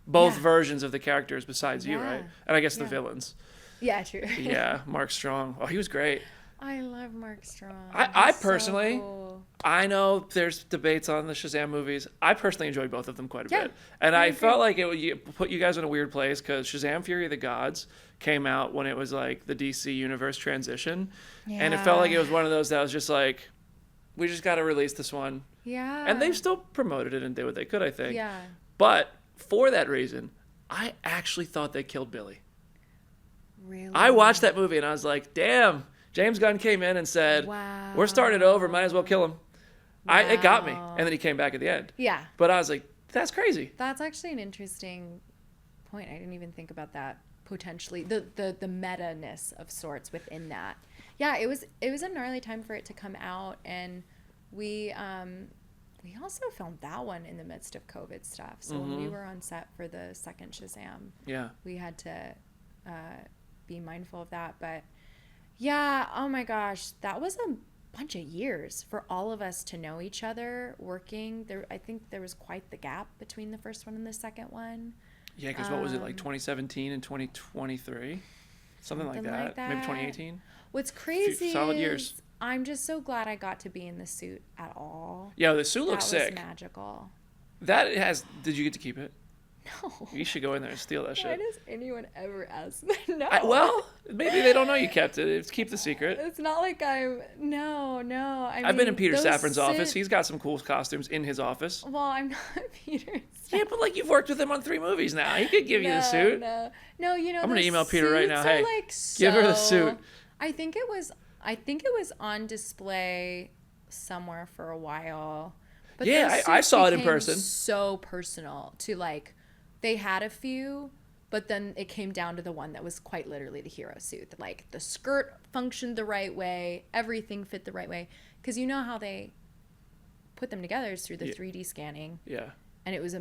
both versions of the characters besides you, right? And I guess the villains. Yeah, true. Yeah, Mark Strong. Oh, he was great. I love Mark Strong. I personally, so cool. I know there's debates on the Shazam movies. I personally enjoyed both of them quite a bit. And I felt like it put you guys in a weird place, because Shazam Fury of the Gods came out when it was like the DC Universe transition. Yeah. And it felt like it was one of those that was just like, we just got to release this one. Yeah. And they still promoted it and did what they could, I think. Yeah. But for that reason, I actually thought they killed Billy. Really? I watched that movie and I was like, damn. James Gunn came in and said, we're starting it over. Might as well kill him. Wow. It got me. And then he came back at the end. Yeah. But I was like, that's crazy. That's actually an interesting point. I didn't even think about that, potentially. The meta-ness of sorts within that. Yeah, it was a gnarly time for it to come out. And we also filmed that one in the midst of COVID stuff. So when we were on set for the second Shazam, we had to be mindful of that. But yeah, oh my gosh, that was a bunch of years for all of us to know each other working there. I think there was quite the gap between the first one and the second one. Yeah, because what was it, like 2017 and 2023? Something like that. Maybe 2018? What's crazy solid years. I'm just so glad I got to be in the suit at all. Yeah, the suit looks sick. That was magical. Did you get to keep it? No. You should go in there and steal that shit. Why does anyone ever ask that? No. Well, maybe they don't know you kept it. It's keep the secret. It's not like No. I've been in Peter Safran's office. He's got some cool costumes in his office. Well, I'm not Peter Safran. Yeah, but you've worked with him on 3 movies now. He could give you the suit. No, I'm going to email Peter right now. Hey, give her the suit. I think it was on display somewhere for a while. But yeah, I saw it in person. So personal to they had a few, but then it came down to the one that was quite literally the hero suit. The skirt functioned the right way, everything fit the right way. Because you know how they put them together is through the 3D scanning. Yeah. And it was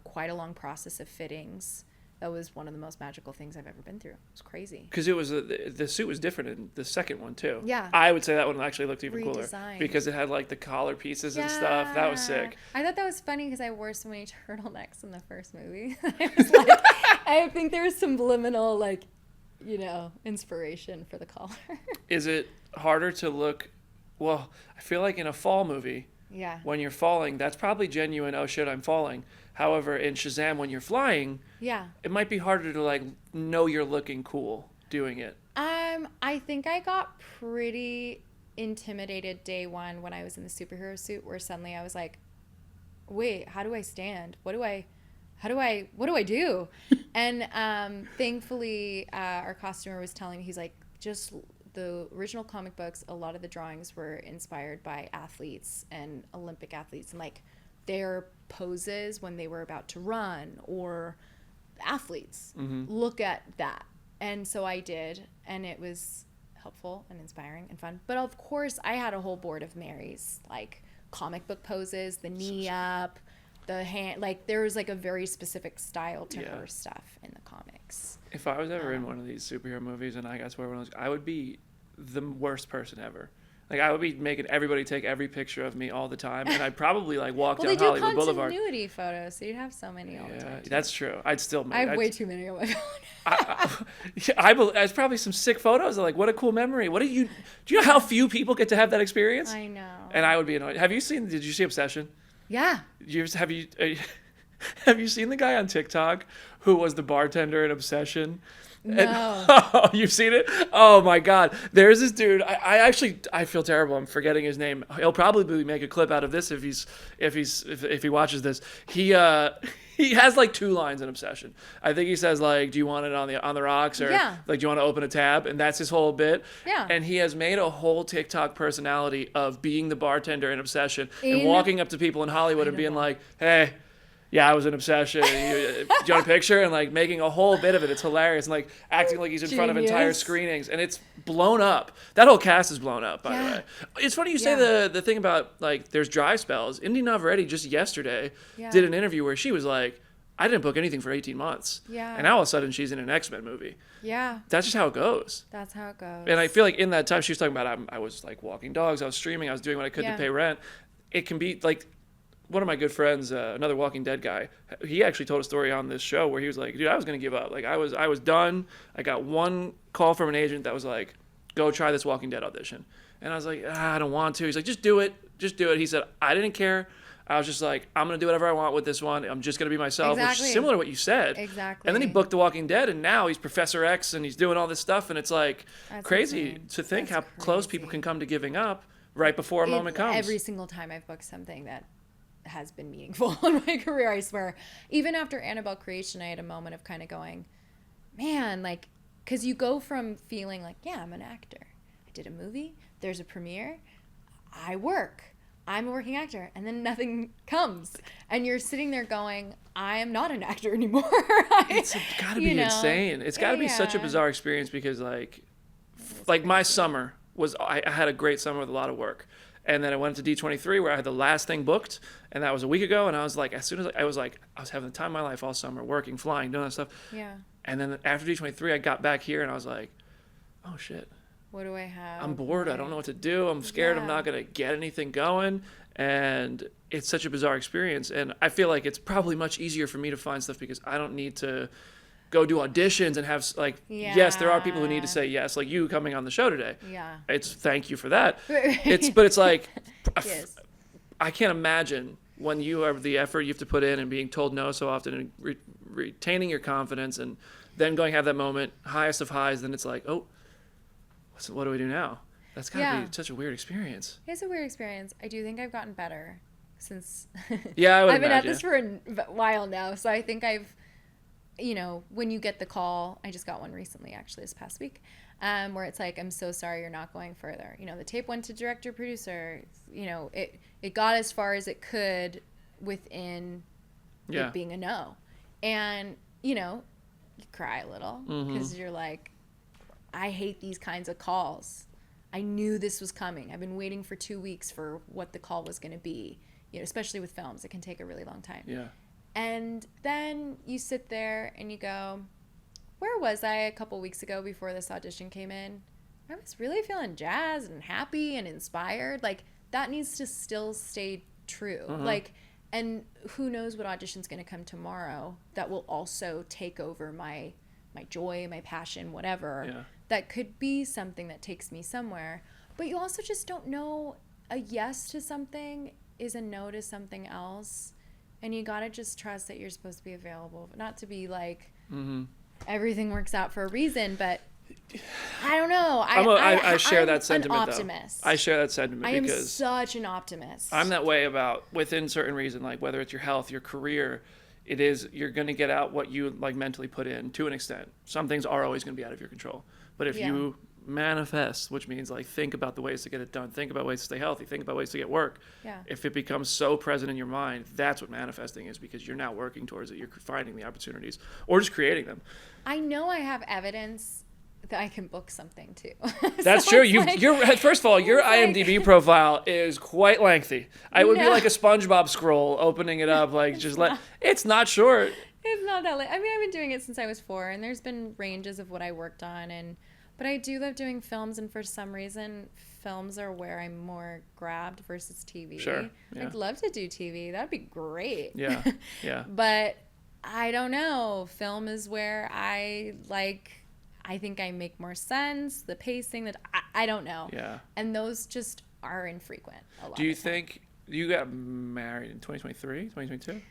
quite a long process of fittings. That was one of the most magical things I've ever been through. It was crazy. Because it was the suit was different in the second one too. Yeah. I would say that one actually looked even cooler Redesigned. because it had like the collar pieces and stuff. That was sick. I thought that was funny because I wore so many turtlenecks in the first movie. I was like, I think there was subliminal inspiration for the collar. Is it harder to look? Well, I feel like in a fall movie, Yeah. when you're falling, that's probably genuine. Oh shit, I'm falling. However, in Shazam, when you're flying, Yeah. it might be harder to like know you're looking cool doing it. I think I got pretty intimidated day one when I was in the superhero suit, where suddenly I was like, wait, how do I stand? What do I do? And thankfully, our costumer was telling me, he's like, just the original comic books, a lot of the drawings were inspired by athletes and Olympic athletes, and like their poses when they were about to run, or athletes. Look at that. And so I did, and it was helpful and inspiring and fun. But of course, I had a whole board of Mary's, like comic book poses, the knee up, the hand, like there was like a very specific style to her stuff in the comics. If I was ever in one of these superhero movies and I got to wear one of those, I would be the worst person ever. Like I would be making everybody take every picture of me all the time, and I'd probably like walk down Hollywood Boulevard. Well, they do continuity photos, so you'd have so many all the time. Too. That's true. I'd still. I have way too many on my phone. There's probably some sick photos of like, what a cool memory. Do you know how few people get to have that experience? I know. And I would be annoyed. Did you see Obsession? Yeah. Have you seen the guy on TikTok who was the bartender in Obsession? No. You've seen it? Oh my God. There's this dude. I feel terrible. I'm forgetting his name. He'll probably make a clip out of this if he watches this. He has like 2 lines in Obsession. I think he says like, do you want it on the rocks, or like, do you want to open a tab? And that's his whole bit. Yeah. And he has made a whole TikTok personality of being the bartender in Obsession and walking up to people in Hollywood and being like, hey, yeah, I was in Obsession. Do you want a picture? And like making a whole bit of it. It's hilarious. And like acting like he's in front of entire screenings. And it's blown up. That whole cast is blown up, by the way. It's funny you say the thing about like there's dry spells. Indy Navarrete just yesterday did an interview where she was like, I didn't book anything for 18 months. Yeah. And now all of a sudden she's in an X-Men movie. Yeah. That's just how it goes. That's how it goes. And I feel like in that time she was talking about I was like walking dogs. I was streaming. I was doing what I could to pay rent. It can be like... One of my good friends, another Walking Dead guy, he actually told a story on this show where he was like, dude, I was going to give up. Like, I was done. I got one call from an agent that was like, go try this Walking Dead audition. And I was like, I don't want to. He's like, just do it. Just do it. He said, I didn't care. I was just like, I'm going to do whatever I want with this one. I'm just going to be myself, which is similar to what you said. Exactly. And then he booked The Walking Dead, and now he's Professor X, and he's doing all this stuff. And it's like crazy to think how close people can come to giving up right before a moment comes. Every single time I've booked something that has been meaningful in my career, I swear. Even after Annabelle Creation, I had a moment of kind of going, man, like, because you go from feeling like, yeah, I'm an actor. I did a movie. There's a premiere. I'm a working actor. And then nothing comes. And you're sitting there going, I am not an actor anymore. It's got to be insane. It's got to be such a bizarre experience because, like my summer was, I had a great summer with a lot of work. And then I went to D23 where I had the last thing booked, and that was a week ago. And I was like, as soon as I was having the time of my life all summer, working, flying, doing that stuff. Yeah. And then after D23, I got back here and I was like, oh shit. What do I have? I'm bored. I don't know what to do. I'm scared I'm not going to get anything going. And it's such a bizarre experience. And I feel like it's probably much easier for me to find stuff because I don't need to go do auditions and have like, yes, there are people who need to say yes, like you coming on the show today. Yeah. It's thank you for that. But it's like, yes. I can't imagine when you have the effort you have to put in and being told no so often and retaining your confidence and then going to have that moment, highest of highs, then it's like, oh, what do we do now? That's got to be such a weird experience. It's a weird experience. I do think I've gotten better since I've been at this for a while now. So I think I've, when you get the call, I just got one recently, actually, this past week, where it's like, I'm so sorry you're not going further. The tape went to director, producer. It got as far as it could within it being a no. And, you cry a little because you're like, I hate these kinds of calls. I knew this was coming. I've been waiting for 2 weeks for what the call was going to be. Especially with films, it can take a really long time. Yeah. And then you sit there and you go, where was I a couple weeks ago before this audition came in? I was really feeling jazzed and happy and inspired. Like, that needs to still stay true. Like, and who knows what audition's going to come tomorrow that will also take over my joy, my passion, whatever. Yeah. That could be something that takes me somewhere. But you also just don't know. A yes to something is a no to something else. And you got to just trust that you're supposed to be available. Not to be like, everything works out for a reason, but I don't know. I share that sentiment, I'm an optimist. though. I share that sentiment I am because such an optimist. I'm that way about within certain reason, like whether it's your health, your career, you're going to get out what you like mentally put in to an extent. Some things are always going to be out of your control. But if you manifest, which means like think about the ways to get it done, think about ways to stay healthy, think about ways to get work. Yeah. If it becomes so present in your mind, that's what manifesting is, because you're now working towards it. You're finding the opportunities or just creating them. I know I have evidence that I can book something too. That's true. First of all, your IMDb profile is quite lengthy. I would be like a SpongeBob scroll, opening it up, like it's not short. It's not that late. I mean, I've been doing it since I was 4, and there's been ranges of what I worked on, but I do love doing films, and for some reason, films are where I'm more grabbed versus TV. Sure. Yeah. I'd love to do TV. That'd be great. Yeah. Yeah. But I don't know. Film is where I think I make more sense. The pacing, I don't know. Yeah. And those just are infrequent a lot. Do you think you got married in 2023, 2022?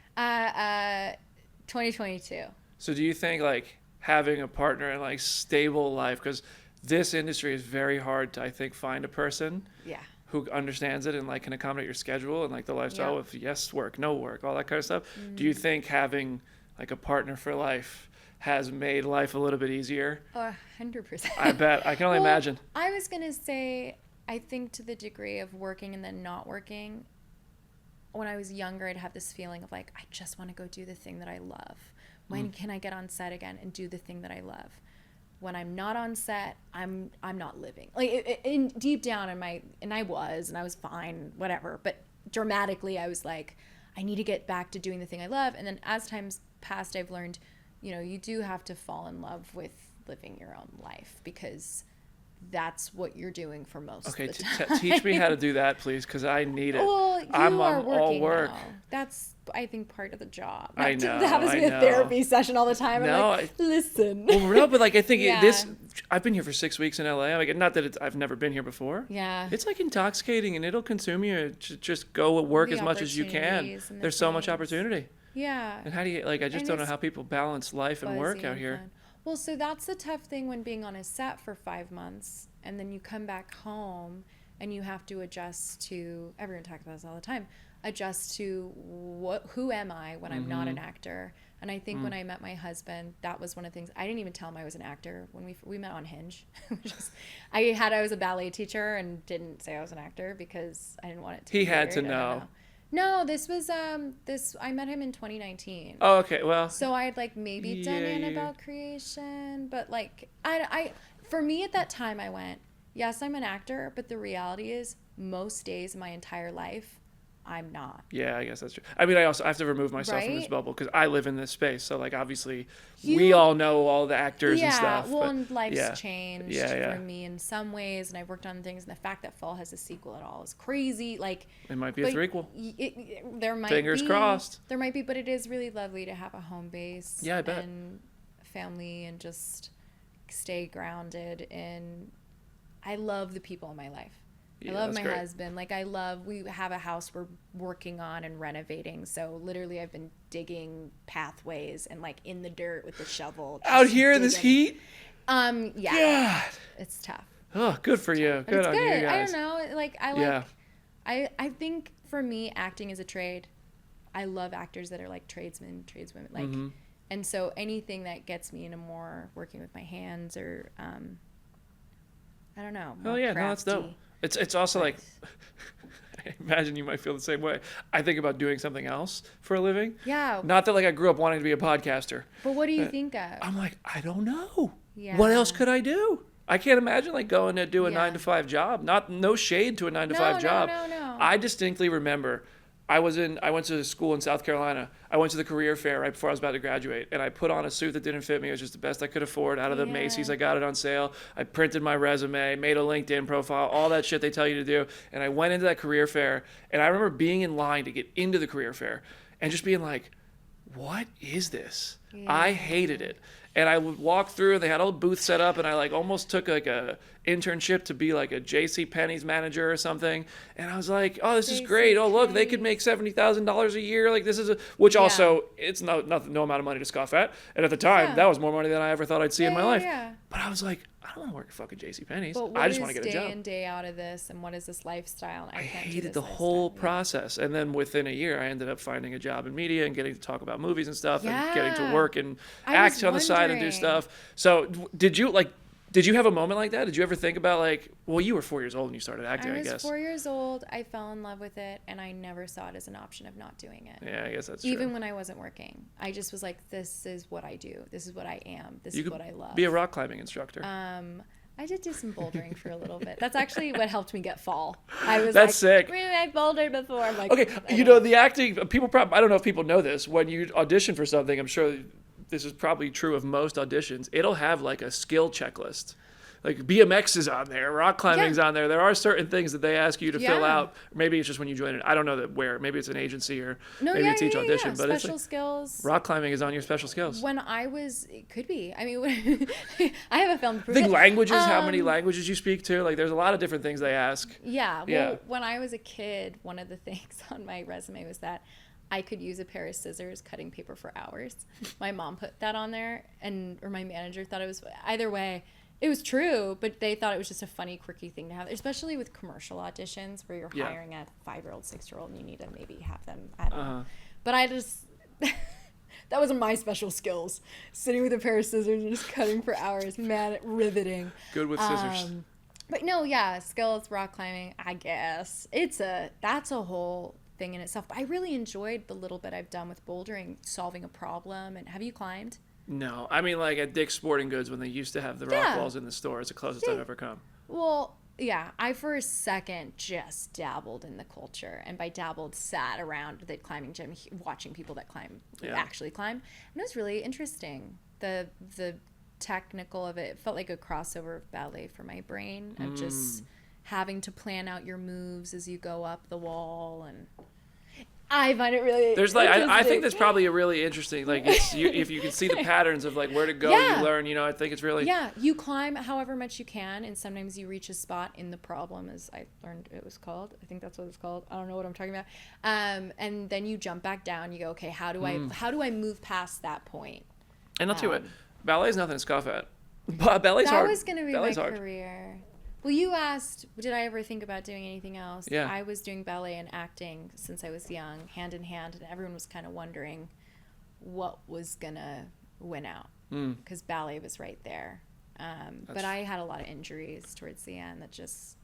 2022. So do you think like having a partner and like stable life, because this industry is very hard to, I think, find a person who understands it and like can accommodate your schedule and like the lifestyle with yes work, no work, all that kind of stuff. Do you think having like a partner for life has made life a little bit easier? 100%. I bet. I can only imagine. I was going to say, I think to the degree of working and then not working, when I was younger, I'd have this feeling of like, I just want to go do the thing that I love. When can I get on set again and do the thing that I love? When I'm not on set, I'm not living. Like in deep down and I was fine, whatever. But dramatically, I was like, I need to get back to doing the thing I love. And then as time's passed, I've learned, you do have to fall in love with living your own life, because that's what you're doing for most of the time. Teach me how to do that, please, because I need it. Well, I'm are on working all work. now. That's, I think, part of the job. I Not know. To have this be a therapy session all the time. No, I'm like, listen. Well, no, but like I think I've been here for 6 weeks in LA. Like, not that I've never been here before. Yeah. It's like intoxicating, and it'll consume you. Just go work as much as you can. There's so much opportunity. Yeah. And how do you, like, I just don't know how people balance life and work out here. Fun. Well, so that's the tough thing when being on a set for 5 months and then you come back home and you have to adjust to, everyone talks about this all the time, adjust to who am I when I'm not an actor. And I think when I met my husband, that was one of the things. I didn't even tell him I was an actor when we met on Hinge. I was a ballet teacher and didn't say I was an actor because I didn't want it to be He had weird. to know. No, this was I met him in 2019. Oh, okay. Well, so I had like maybe done Annabelle creation, but like I for me at that time I went, yes, I'm an actor, but the reality is most days in my entire life I'm not. Yeah, I guess that's true. I mean, I have to remove myself from this bubble because I live in this space. So, like, obviously, we all know all the actors and stuff. Yeah, well, and life's changed for me in some ways, and I've worked on things, and the fact that fall has a sequel at all is crazy. Like, it might be a threequel. There might Fingers crossed. There might be, but it is really lovely to have a home base. Yeah, I bet. And family, and just stay grounded. And I love the people in my life. I love my husband. Like, we have a house we're working on and renovating. So literally I've been digging pathways and like in the dirt with the shovel. Out here in this heat? Yeah. God. It's tough. Oh, good for you. Good on you guys. I don't know. Like, I think for me, acting is a trade. I love actors that are like tradeswomen. Like, and so anything that gets me into more working with my hands or, I don't know. Oh yeah, no, that's dope. It's also like, I imagine you might feel the same way. I think about doing something else for a living. Yeah. Not that like I grew up wanting to be a podcaster. But what do you think of? I'm like, I don't know. Yeah. What else could I do? I can't imagine like going to do a 9-to-5 job. No shade to a 9-to-5 job. No. I distinctly remember I went to school in South Carolina. I went to the career fair right before I was about to graduate, and I put on a suit that didn't fit me. It was just the best I could afford out of the Macy's. I got it on sale. I printed my resume, made a LinkedIn profile, all that shit they tell you to do. And I went into that career fair, and I remember being in line to get into the career fair and just being like, what is this? I hated it. And I would walk through, and they had all the booths set up, and I like almost took like a internship to be like a J.C. Penney's manager or something. And I was like, oh, this is great. Oh, look, they could make $70,000 a year. Like this is which also it's no amount of money to scoff at. And at the time, that was more money than I ever thought I'd see in my life. Yeah. But I was like, I don't want to work at fucking J.C. Penney's. I just want to get a job. Day in, day out of this, and what is this lifestyle? I hated the whole process. And then within a year, I ended up finding a job in media and getting to talk about movies and stuff, and getting to work and act on the side and do stuff. So did you have a moment like that? Did you ever think about like, well, you were 4 years old when you started acting, I guess. I was 4 years old. I fell in love with it, and I never saw it as an option of not doing it. Yeah, I guess that's true. Even when I wasn't working, I just was like, this is what I do. This is what I am. This is what I love. Be a rock climbing instructor. I did do some bouldering for a little bit. That's actually what helped me get fall. That's sick. Really, I bouldered before. I'm like, okay, the acting, I don't know if people know this. When you audition for something, I'm sure this is probably true of most auditions, it'll have like a skill checklist. Like BMX is on there, rock climbing's on there. There are certain things that they ask you to fill out. Maybe it's just when you join it. I don't know where. Maybe it's an agency or maybe it's each audition. But special it's like, skills. Rock climbing is on your special skills. It could be. I mean, I have a film to prove I think it. languages, how many languages you speak to. Like there's a lot of different things they ask. Yeah. Well, when I was a kid, one of the things on my resume was that I could use a pair of scissors cutting paper for hours. My mom put that on there, or my manager thought it was. Either way, it was true, but they thought it was just a funny, quirky thing to have, especially with commercial auditions where you're hiring a 5-year-old, 6-year-old, and you need to maybe have them. I don't know. But I just, that wasn't my special skills. Sitting with a pair of scissors and just cutting for hours. Man, riveting. Good with scissors. But no, skills, rock climbing, I guess. That's a whole thing in itself. But I really enjoyed the little bit I've done with bouldering, solving a problem. And have you climbed? No, I mean like at Dick's Sporting Goods when they used to have the rock walls in the store. It's the closest I've ever come. Well, yeah, I for a second just dabbled in the culture, and by dabbled, sat around the climbing gym watching people that actually climb, and it was really interesting. The technical of it felt like a crossover of ballet for my brain, of just having to plan out your moves as you go up the wall, and I find it really. There's like I think that's probably a really interesting if you can see the patterns of like where to go, you learn. I think it's really you climb however much you can, and sometimes you reach a spot in the problem, as I learned it was called. I think that's what it's called. I don't know what I'm talking about. And then you jump back down. You go, okay, how do I move past that point? And I'll tell you what, ballet is nothing to scoff at. But ballet's hard. That was going to be my career. Well, you asked, did I ever think about doing anything else? Yeah. I was doing ballet and acting since I was young, hand in hand, and everyone was kind of wondering what was going to win out because ballet was right there. But I had a lot of injuries towards the end that just...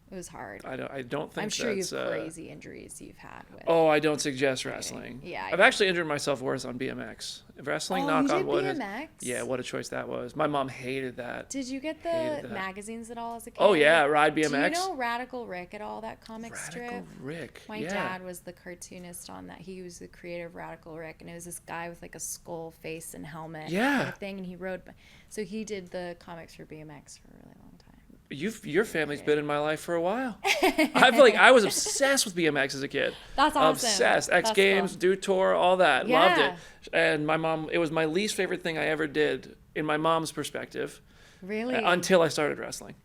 It was hard. I don't think I'm sure you have crazy injuries you've had with. Oh, I don't suggest wrestling. Yeah. I've actually injured myself worse on BMX. Wrestling, knock on wood. BMX? Yeah, what a choice that was. My mom hated that. Did you get the magazines at all as a kid? Oh yeah, Ride BMX. Do you know Radical Rick at all? That comic strip. Radical Rick. My dad was the cartoonist on that. He was the creator of Radical Rick, and it was this guy with like a skull face and helmet. Yeah. Thing, and he wrote. So he did the comics for BMX for a really long time. Your family's been in my life for a while. I feel like I was obsessed with BMX as a kid. That's awesome. Obsessed. X Games, cool. Do Tour, all that. Yeah. Loved it. And my mom, it was my least favorite thing I ever did in my mom's perspective. Really? Until I started wrestling.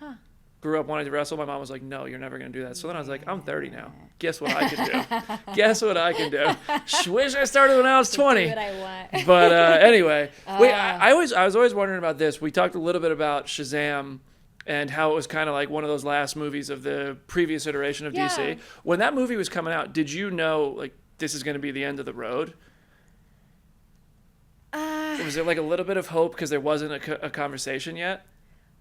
Huh. Grew up wanting to wrestle. My mom was like, no, you're never going to do that. So then I was like, I'm 30 now. Guess what I can do? Guess what I can do? Wish I started when I was 20. Do what I want. But anyway, wait, I was always wondering about this. We talked a little bit about Shazam and how it was kind of like one of those last movies of the previous iteration of DC. When that movie was coming out, did you know like this is going to be the end of the road? Was there like a little bit of hope because there wasn't a conversation yet?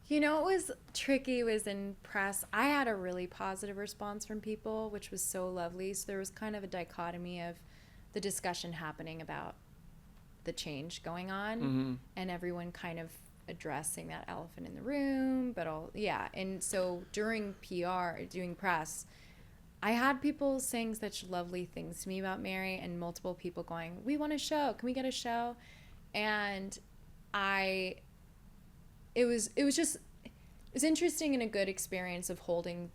What was tricky was in press, I had a really positive response from people, which was so lovely. So there was kind of a dichotomy of the discussion happening about the change going on and everyone kind of addressing that elephant in the room, and so during PR, doing press, I had people saying such lovely things to me about Mary, and multiple people going, "We want a show. Can we get a show?" And it was interesting and a good experience of holding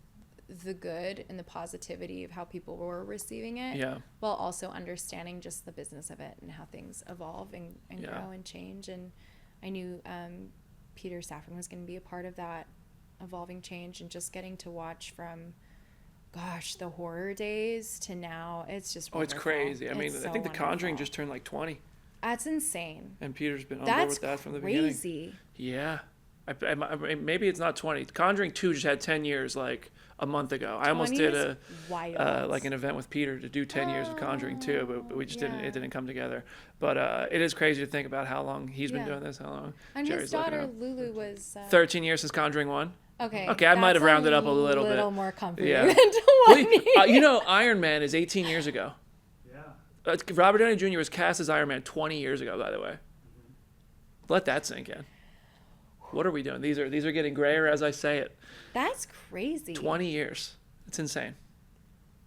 the good and the positivity of how people were receiving it, while also understanding just the business of it and how things evolve and grow and change. And I knew Peter Safran was going to be a part of that evolving change, and just getting to watch from the horror days to now, it's just wonderful. It's crazy. I mean, I think The Conjuring just turned like 20. That's insane. And Peter's been on board with that from the beginning. Yeah. Maybe it's not 20. Conjuring 2 just had 10 years like a month ago. I almost did an event with Peter to do 10 years of Conjuring 2, but we just it didn't come together. But it is crazy to think about how long he's been doing this, how long and Jerry's his daughter Lulu was 13 years since Conjuring 1. Okay, I might have rounded up a little bit. A little more comforting than 20. You know, Iron Man is 18 years ago. Yeah. Robert Downey Jr. was cast as Iron Man 20 years ago, by the way. Let that sink in. What are we doing? These are getting grayer as I say it. That's crazy. 20 years. It's insane.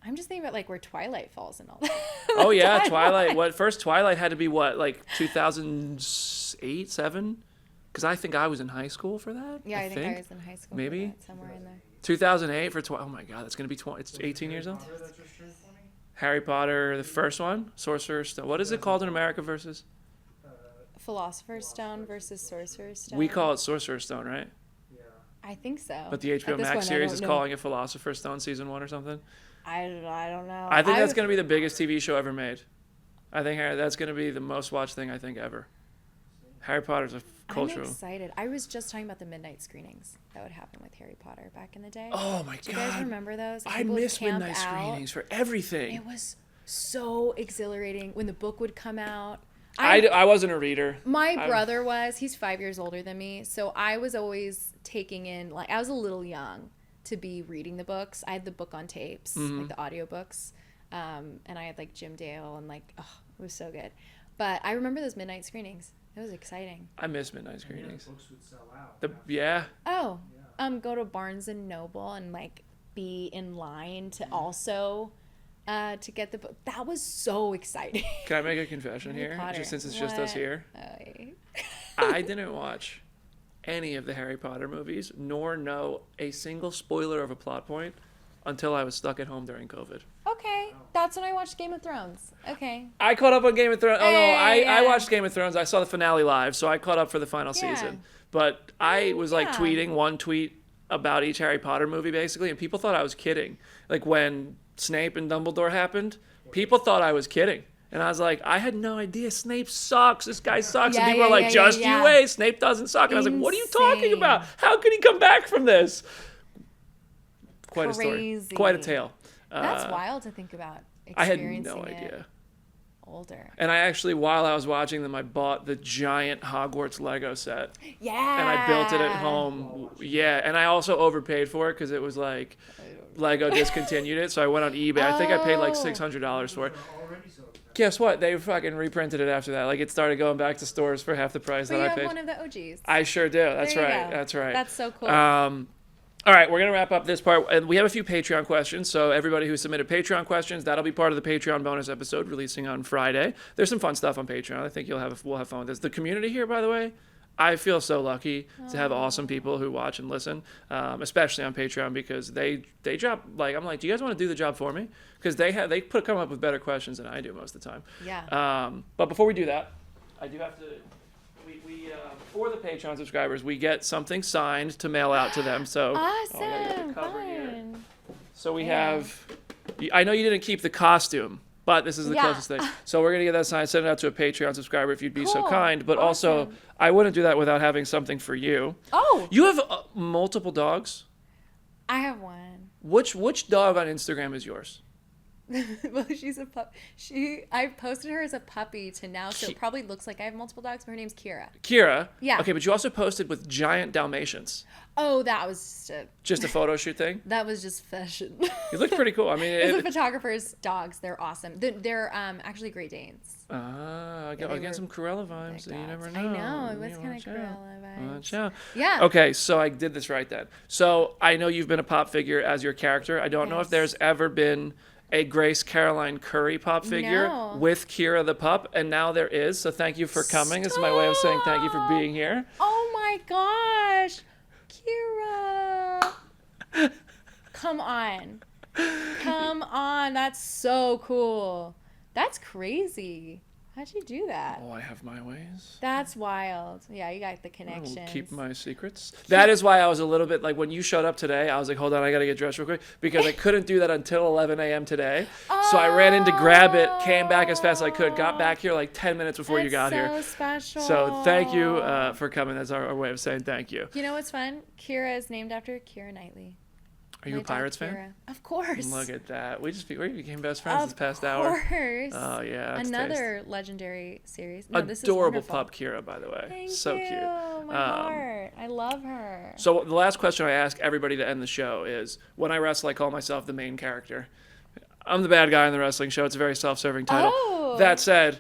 I'm just thinking about like where Twilight falls and all that. Oh yeah, Twilight. First Twilight had to be like 2008, 7? Because I think I was in high school for that. Yeah, I think I was in high school. Maybe for that, somewhere in there. 2008 for Twilight. Oh my God, that's gonna be 20. It's 18 years old. Harry Potter, the first one, Sorcerer's Stone. What is it called in America versus? Philosopher's Stone versus Sorcerer's Stone. We call it Sorcerer's Stone, right? Yeah. I think so. But the HBO Max series is calling it Philosopher's Stone season 1 or something. I don't know. I think that's gonna be the biggest TV show ever made. I think that's gonna be the most watched thing I think ever. Harry Potter's a cultural. I'm excited. I was just talking about the midnight screenings that would happen with Harry Potter back in the day. Oh my God. Do you guys remember those? I miss midnight screenings for everything. It was so exhilarating when the book would come out. I wasn't a reader. My brother was. He's 5 years older than me. So I was always taking in, like, I was a little young to be reading the books. I had the book on tapes, like the audiobooks. And I had, like, Jim Dale and, like, it was so good. But I remember those midnight screenings. It was exciting. I miss midnight screenings. Books would sell out. Oh, go to Barnes and Noble and, like, be in line to also... to get the book. That was so exciting. Can I make a confession here? Potter. Just since it's just us here. Oh, I didn't watch any of the Harry Potter movies, nor know a single spoiler of a plot point until I was stuck at home during COVID. Okay. That's when I watched Game of Thrones. Okay. I caught up on Game of Thrones. I watched Game of Thrones. I saw the finale live, so I caught up for the final season. But I was like tweeting one tweet about each Harry Potter movie, basically, and people thought I was kidding. Like when Snape and Dumbledore happened, people thought I was kidding. And I was like, I had no idea. Snape sucks. This guy sucks. And people are like, you wait. Snape doesn't suck. And I was like, what are you talking about? How could he come back from this? Quite Crazy. a story. Quite a tale. That's wild to think about. I had no idea. Older. And I actually, while I was watching them, I bought the giant Hogwarts Lego set. Yeah. And I built it at home. Yeah. And I also overpaid for it because it was like... Lego discontinued it, so I went on eBay. I think I paid like $600 for it. Guess what? They fucking reprinted it after that. Like it started going back to stores for half the price that I paid. You have one of the OGs. I sure do. That's right. That's so cool. All right, we're gonna wrap up this part, and we have a few Patreon questions. So everybody who submitted Patreon questions, that'll be part of the Patreon bonus episode releasing on Friday. There's some fun stuff on Patreon. I think we'll have fun with this. The community here, by the way. I feel so lucky to have awesome people who watch and listen, especially on Patreon, because they drop, like, I'm like, do you guys want to do the job for me? Because they come up with better questions than I do most of the time. Yeah. But before we do that, I do have to, we for the Patreon subscribers, we get something signed to mail out to them. So awesome. I gotta get the cover here. So we have, I know you didn't keep the costume, but this is the closest thing. So we're going to get that signed, send it out to a Patreon subscriber if you'd be so kind. But also, I wouldn't do that without having something for you. Oh. You have multiple dogs? I have one. Which dog on Instagram is yours? Well, she's a pup. I posted her as a puppy to now, so it probably looks like I have multiple dogs, but her name's Kira. Kira? Yeah. Okay, but you also posted with giant Dalmatians. Oh, that was just a photo shoot thing? That was just fashion. You look pretty cool. I mean, it's a photographer's dogs. They're awesome. They're actually Great Danes. I get some Cruella vibes. You never know. I know. It was kind of Cruella vibes. Watch out. Yeah. Okay, so I did this right then. So I know you've been a pop figure as your character. I don't know if there's ever been a Grace Caroline Currey pop figure with Kira the pup, and now there is. So thank you for coming. This is my way of saying thank you for being here. Oh my gosh, Kira! Come on, that's so cool. That's crazy. How'd you do that? Oh, I have my ways. That's wild. Yeah, you got the connections. I will keep my secrets. That is why I was a little bit like, when you showed up today, I was like, hold on, I got to get dressed real quick, because I couldn't do that until 11 a.m. today. So I ran in to grab it, came back as fast as I could, got back here like 10 minutes before you got here. So special. So thank you for coming. That's our way of saying thank you. You know what's fun? Kira is named after Keira Knightley. Are you a Pirates fan? Of course. Look at that. We became best friends this past hour. Of course. Oh, yeah. Another legendary series. No, this is adorable wonderful. pup Kira, by the way. Thank so you. cute. My heart. I love her. So the last question I ask everybody to end the show is, when I wrestle, I call myself the main character. I'm the bad guy in the wrestling show. It's a very self-serving title. Oh. That said,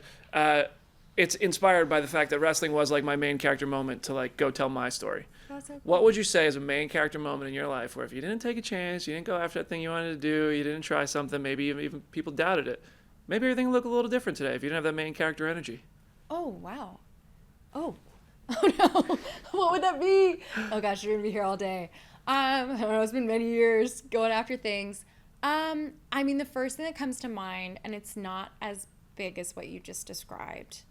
it's inspired by the fact that wrestling was like my main character moment to like go tell my story. So cool. What would you say is a main character moment in your life where if you didn't take a chance, you didn't go after that thing you wanted to do, you didn't try something, maybe even people doubted it, maybe everything would look a little different today if you didn't have that main character energy? Oh, wow. Oh no. What would that be? Oh gosh, you're gonna be here all day. I don't know, it's been many years going after things. I mean, the first thing that comes to mind, and it's not as big as what you just described,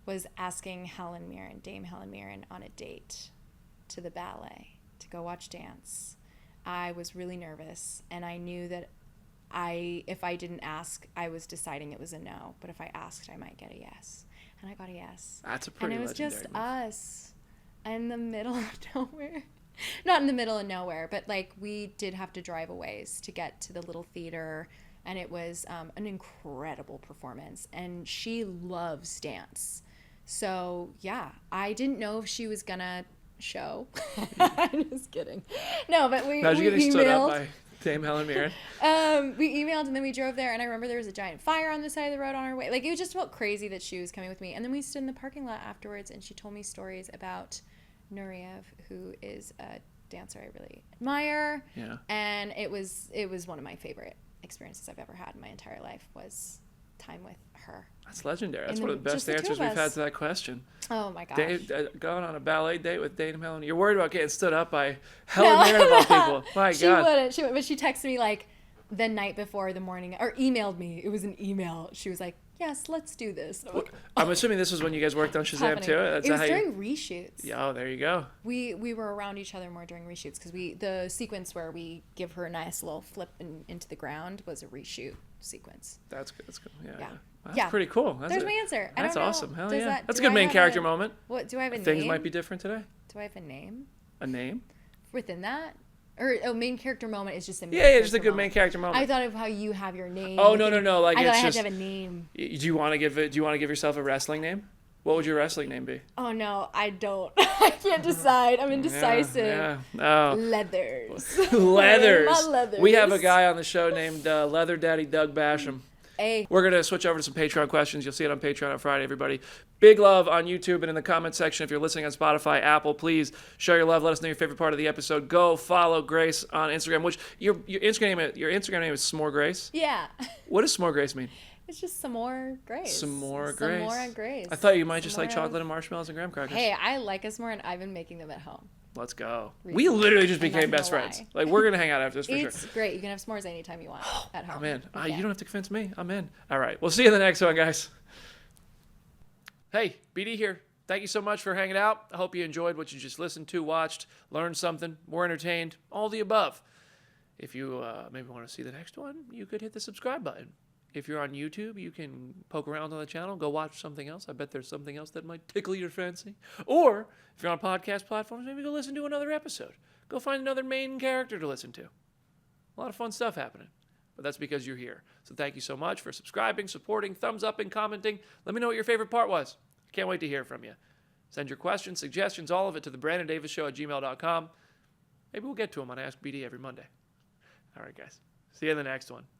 was asking Dame Helen Mirren, on a date to the ballet to go watch dance. I was really nervous, and I knew that if I didn't ask, I was deciding it was a no, but if I asked, I might get a yes. And I got a yes. That's a pretty legendary And it was just move. us in the middle of nowhere. Not in the middle of nowhere, but like we did have to drive a ways to get to the little theater, and it was an incredible performance, and she loves dance. So yeah, I didn't know if she was gonna show. I'm just kidding. No, but we Imagine getting emailed. stood up by Dame Helen Mirren. We emailed, and then we drove there, and I remember there was a giant fire on the side of the road on our way. Like, it just felt crazy that she was coming with me. And then we stood in the parking lot afterwards, and she told me stories about Nureyev, who is a dancer I really admire. Yeah. And it was one of my favorite experiences I've ever had in my entire life, was time with her. That's legendary. That's And one of the best just the two answers of we've had us. to that question. Oh my gosh. Going on a ballet date with Dame Helen. You're worried about getting stood up by Helen Mirren of all people. My She God. wouldn't. She would, but she texted me like the night before the morning, or emailed me. It was an email. She was like, "Yes, let's do this." I'm like, I'm assuming this was when you guys worked on Shazam happening. too. That's It was how during reshoots. Yeah, oh, there you go. We were around each other more during reshoots, because the sequence where we give her a nice little flip into the ground was a reshoot sequence. That's good. That's good. Yeah. Yeah. That's Yeah. pretty cool. There's my answer. I That's don't know. awesome. Hell Does yeah. that- That's a do good I main have character a- moment. What do I have a Things name? might be different today. Do I have a name A name? within that? Or main character moment is just a main Yeah, just a good moment. main character moment. I thought of how you have your name. Oh, no. Like, I it's thought I had just. to have a name. Do you want to give yourself a wrestling name? What would your wrestling name be? Oh no, I don't. I can't decide. I'm indecisive. Yeah. Oh. Leathers. Leathers. My leathers. We have a guy on the show named Leather Daddy Doug Basham. Hey. We're going to switch over to some Patreon questions. You'll see it on Patreon on Friday, everybody. Big love on YouTube and in the comment section. If you're listening on Spotify, Apple, please show your love. Let us know your favorite part of the episode. Go follow Grace on Instagram, which your Instagram name is S'more Grace. Yeah. What does S'more Grace mean? It's just some more Grace. Some more Grace. Some more Grace. I thought you might just Some like more chocolate and marshmallows and graham crackers. Hey, I like us more, and I've been making them at home. Let's go. Recently. We literally just I'm not became gonna best lie. friends. Like, we're going to hang out after this for It's sure. great. You can have s'mores anytime you want at home. I'm in. Yeah. You don't have to convince me. I'm in. All right. We'll see you in the next one, guys. Hey, BD here. Thank you so much for hanging out. I hope you enjoyed what you just listened to, watched, learned something, were entertained, all the above. If you maybe want to see the next one, you could hit the subscribe button. If you're on YouTube, you can poke around on the channel, go watch something else. I bet there's something else that might tickle your fancy. Or if you're on podcast platforms, maybe go listen to another episode. Go find another main character to listen to. A lot of fun stuff happening. but that's because you're here. So thank you so much for subscribing, supporting, thumbs up, and commenting. Let me know what your favorite part was. I can't wait to hear from you. Send your questions, suggestions, all of it to thebrandondavisshow@gmail.com. Maybe we'll get to them on Ask BD every Monday. All right, guys. See you in the next one.